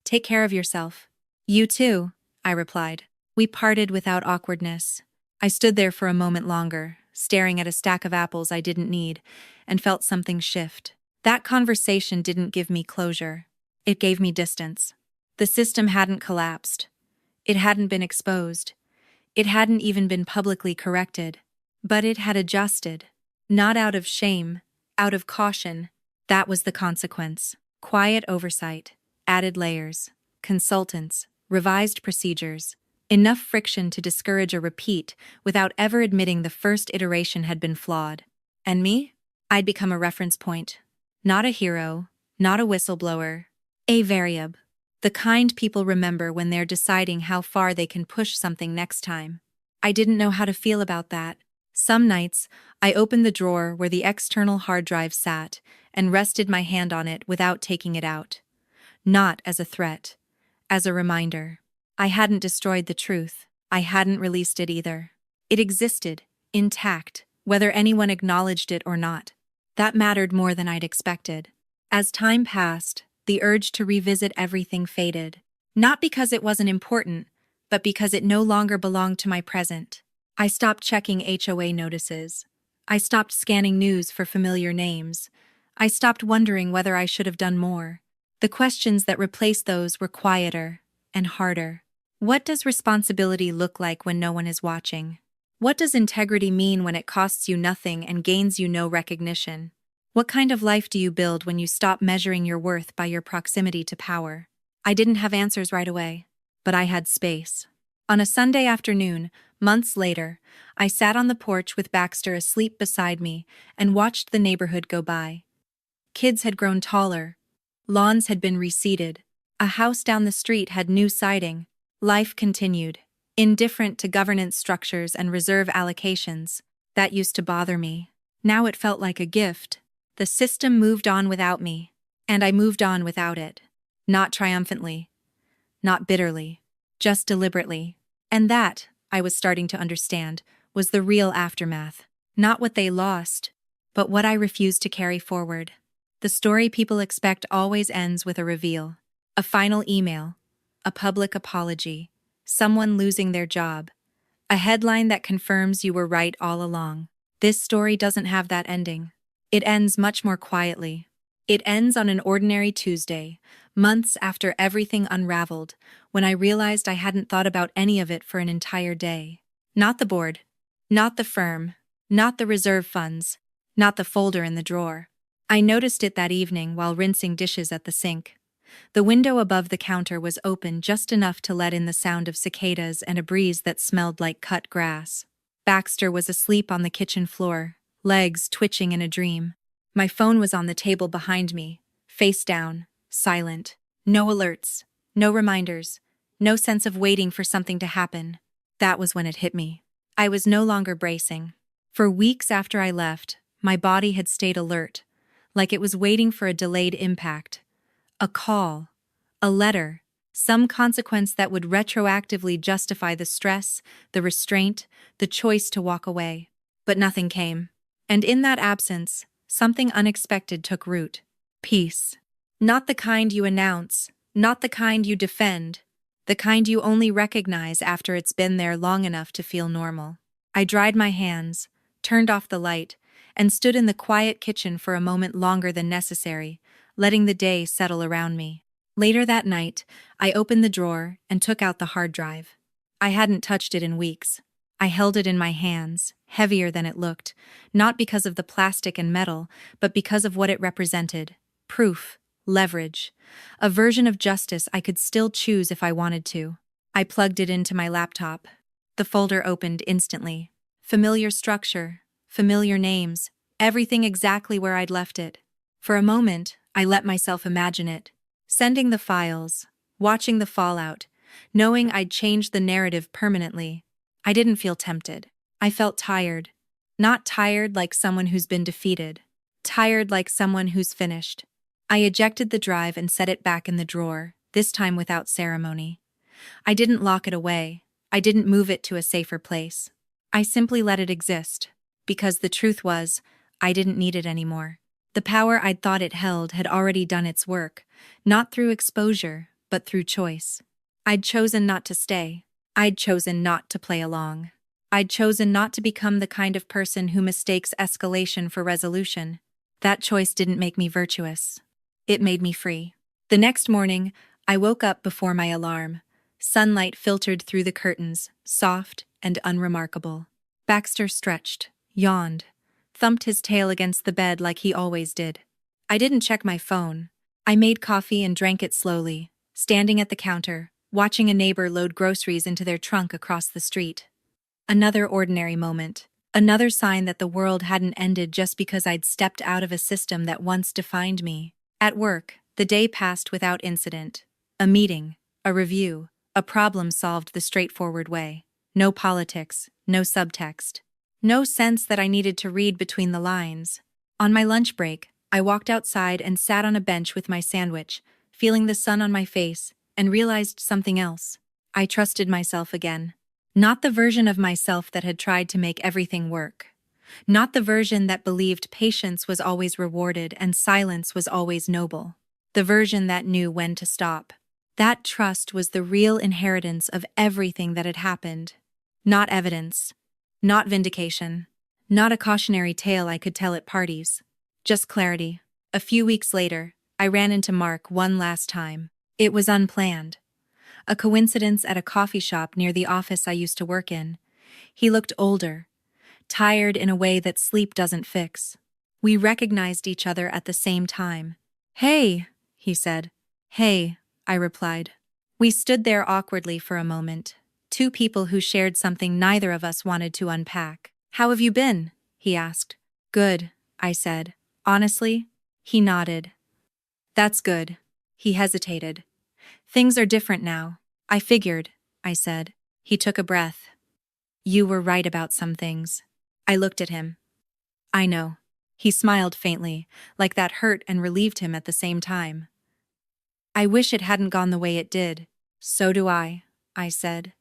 "take care of yourself." "You too," I replied. We parted without awkwardness. I stood there for a moment longer, staring at a stack of apples I didn't need, and felt something shift. That conversation didn't give me closure. It gave me distance. The system hadn't collapsed. It hadn't been exposed. It hadn't even been publicly corrected. But it had adjusted. Not out of shame, out of caution. That was the consequence. Quiet oversight, added layers, consultants, revised procedures. Enough friction to discourage a repeat without ever admitting the first iteration had been flawed. And me? I'd become a reference point. Not a hero, not a whistleblower. A variable. The kind people remember when they're deciding how far they can push something next time. I didn't know how to feel about that. Some nights, I opened the drawer where the external hard drive sat and rested my hand on it without taking it out. Not as a threat, as a reminder. I hadn't destroyed the truth. I hadn't released it either. It existed, intact, whether anyone acknowledged it or not. That mattered more than I'd expected. As time passed, the urge to revisit everything faded. Not because it wasn't important, but because it no longer belonged to my present. I stopped checking HOA notices. I stopped scanning news for familiar names. I stopped wondering whether I should have done more. The questions that replaced those were quieter and harder. What does responsibility look like when no one is watching? What does integrity mean when it costs you nothing and gains you no recognition? What kind of life do you build when you stop measuring your worth by your proximity to power? I didn't have answers right away, but I had space. On a Sunday afternoon, months later, I sat on the porch with Baxter asleep beside me and watched the neighborhood go by. Kids had grown taller. Lawns had been reseeded. A house down the street had new siding. Life continued, indifferent to governance structures and reserve allocations. That used to bother me. Now it felt like a gift. The system moved on without me, and I moved on without it. Not triumphantly, not bitterly, just deliberately. And that, I was starting to understand, was the real aftermath. Not what they lost, but what I refused to carry forward. The story people expect always ends with a reveal. A final email. A public apology. Someone losing their job. A headline that confirms you were right all along. This story doesn't have that ending. It ends much more quietly. It ends on an ordinary Tuesday, months after everything unraveled, when I realized I hadn't thought about any of it for an entire day. Not the board. Not the firm. Not the reserve funds. Not the folder in the drawer. I noticed it that evening while rinsing dishes at the sink. The window above the counter was open just enough to let in the sound of cicadas and a breeze that smelled like cut grass. Baxter was asleep on the kitchen floor, legs twitching in a dream. My phone was on the table behind me, face down, silent. No alerts, no reminders, no sense of waiting for something to happen. That was when it hit me. I was no longer bracing. For weeks after I left, my body had stayed alert, like it was waiting for a delayed impact. A call, a letter, some consequence that would retroactively justify the stress, the restraint, the choice to walk away. But nothing came. And in that absence, something unexpected took root. Peace. Not the kind you announce, not the kind you defend, the kind you only recognize after it's been there long enough to feel normal. I dried my hands, turned off the light, and stood in the quiet kitchen for a moment longer than necessary, letting the day settle around me. Later that night, I opened the drawer and took out the hard drive. I hadn't touched it in weeks. I held it in my hands, heavier than it looked, not because of the plastic and metal, but because of what it represented. Proof, leverage, a version of justice I could still choose if I wanted to. I plugged it into my laptop. The folder opened instantly. Familiar structure, familiar names, everything exactly where I'd left it. For a moment, I let myself imagine it. Sending the files, watching the fallout, knowing I'd changed the narrative permanently. I didn't feel tempted. I felt tired. Not tired like someone who's been defeated. Tired like someone who's finished. I ejected the drive and set it back in the drawer, this time without ceremony. I didn't lock it away. I didn't move it to a safer place. I simply let it exist, because the truth was, I didn't need it anymore. The power I'd thought it held had already done its work, not through exposure, but through choice. I'd chosen not to stay. I'd chosen not to play along. I'd chosen not to become the kind of person who mistakes escalation for resolution. That choice didn't make me virtuous. It made me free. The next morning, I woke up before my alarm. Sunlight filtered through the curtains, soft and unremarkable. Baxter stretched, yawned, thumped his tail against the bed like he always did. I didn't check my phone. I made coffee and drank it slowly, standing at the counter, watching a neighbor load groceries into their trunk across the street. Another ordinary moment. Another sign that the world hadn't ended just because I'd stepped out of a system that once defined me. At work, the day passed without incident. A meeting, a review, a problem solved the straightforward way. No politics, no subtext. No sense that I needed to read between the lines. On my lunch break, I walked outside and sat on a bench with my sandwich, feeling the sun on my face, and realized something else. I trusted myself again. Not the version of myself that had tried to make everything work. Not the version that believed patience was always rewarded and silence was always noble. The version that knew when to stop. That trust was the real inheritance of everything that had happened. Not evidence. Not vindication. Not a cautionary tale I could tell at parties. Just clarity. A few weeks later, I ran into Mark one last time. It was unplanned. A coincidence at a coffee shop near the office I used to work in. He looked older, tired in a way that sleep doesn't fix. We recognized each other at the same time. "Hey," he said. "Hey," I replied. We stood there awkwardly for a moment, two people who shared something neither of us wanted to unpack. "How have you been?" he asked. "Good," I said. "Honestly?" He nodded. "That's good." He hesitated. "Things are different now." "I figured," I said. He took a breath. "You were right about some things." I looked at him. "I know." He smiled faintly, like that hurt and relieved him at the same time. "I wish it hadn't gone the way it did." "So do I said,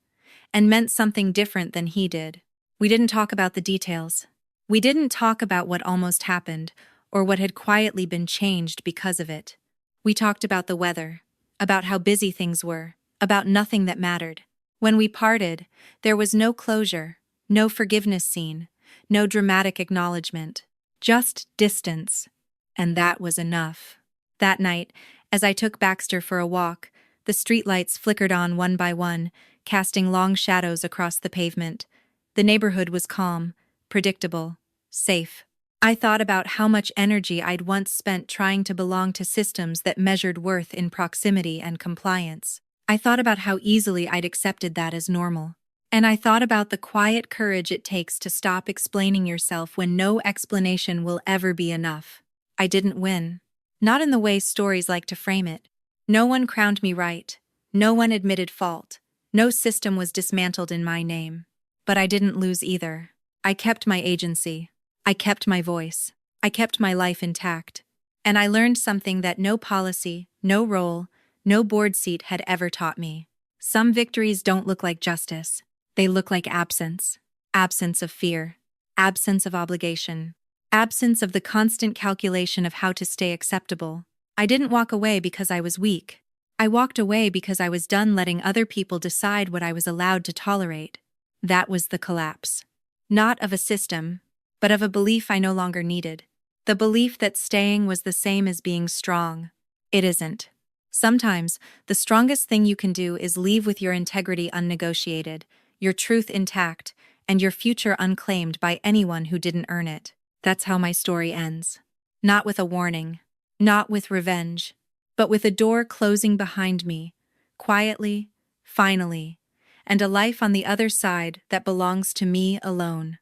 and meant something different than he did. We didn't talk about the details. We didn't talk about what almost happened, or what had quietly been changed because of it. We talked about the weather, about how busy things were, about nothing that mattered. When we parted, there was no closure, no forgiveness scene, no dramatic acknowledgement, just distance. And that was enough. That night, as I took Baxter for a walk, the streetlights flickered on one by one, casting long shadows across the pavement. The neighborhood was calm, predictable, safe. I thought about how much energy I'd once spent trying to belong to systems that measured worth in proximity and compliance. I thought about how easily I'd accepted that as normal. And I thought about the quiet courage it takes to stop explaining yourself when no explanation will ever be enough. I didn't win. Not in the way stories like to frame it. No one crowned me right. No one admitted fault. No system was dismantled in my name. But I didn't lose either. I kept my agency. I kept my voice. I kept my life intact. And I learned something that no policy, no role, no board seat had ever taught me. Some victories don't look like justice. They look like absence. Absence of fear. Absence of obligation. Absence of the constant calculation of how to stay acceptable. I didn't walk away because I was weak. I walked away because I was done letting other people decide what I was allowed to tolerate. That was the collapse. Not of a system, but of a belief I no longer needed. The belief that staying was the same as being strong. It isn't. Sometimes, the strongest thing you can do is leave with your integrity unnegotiated, your truth intact, and your future unclaimed by anyone who didn't earn it. That's how my story ends. Not with a warning, not with revenge, but with a door closing behind me, quietly, finally, and a life on the other side that belongs to me alone.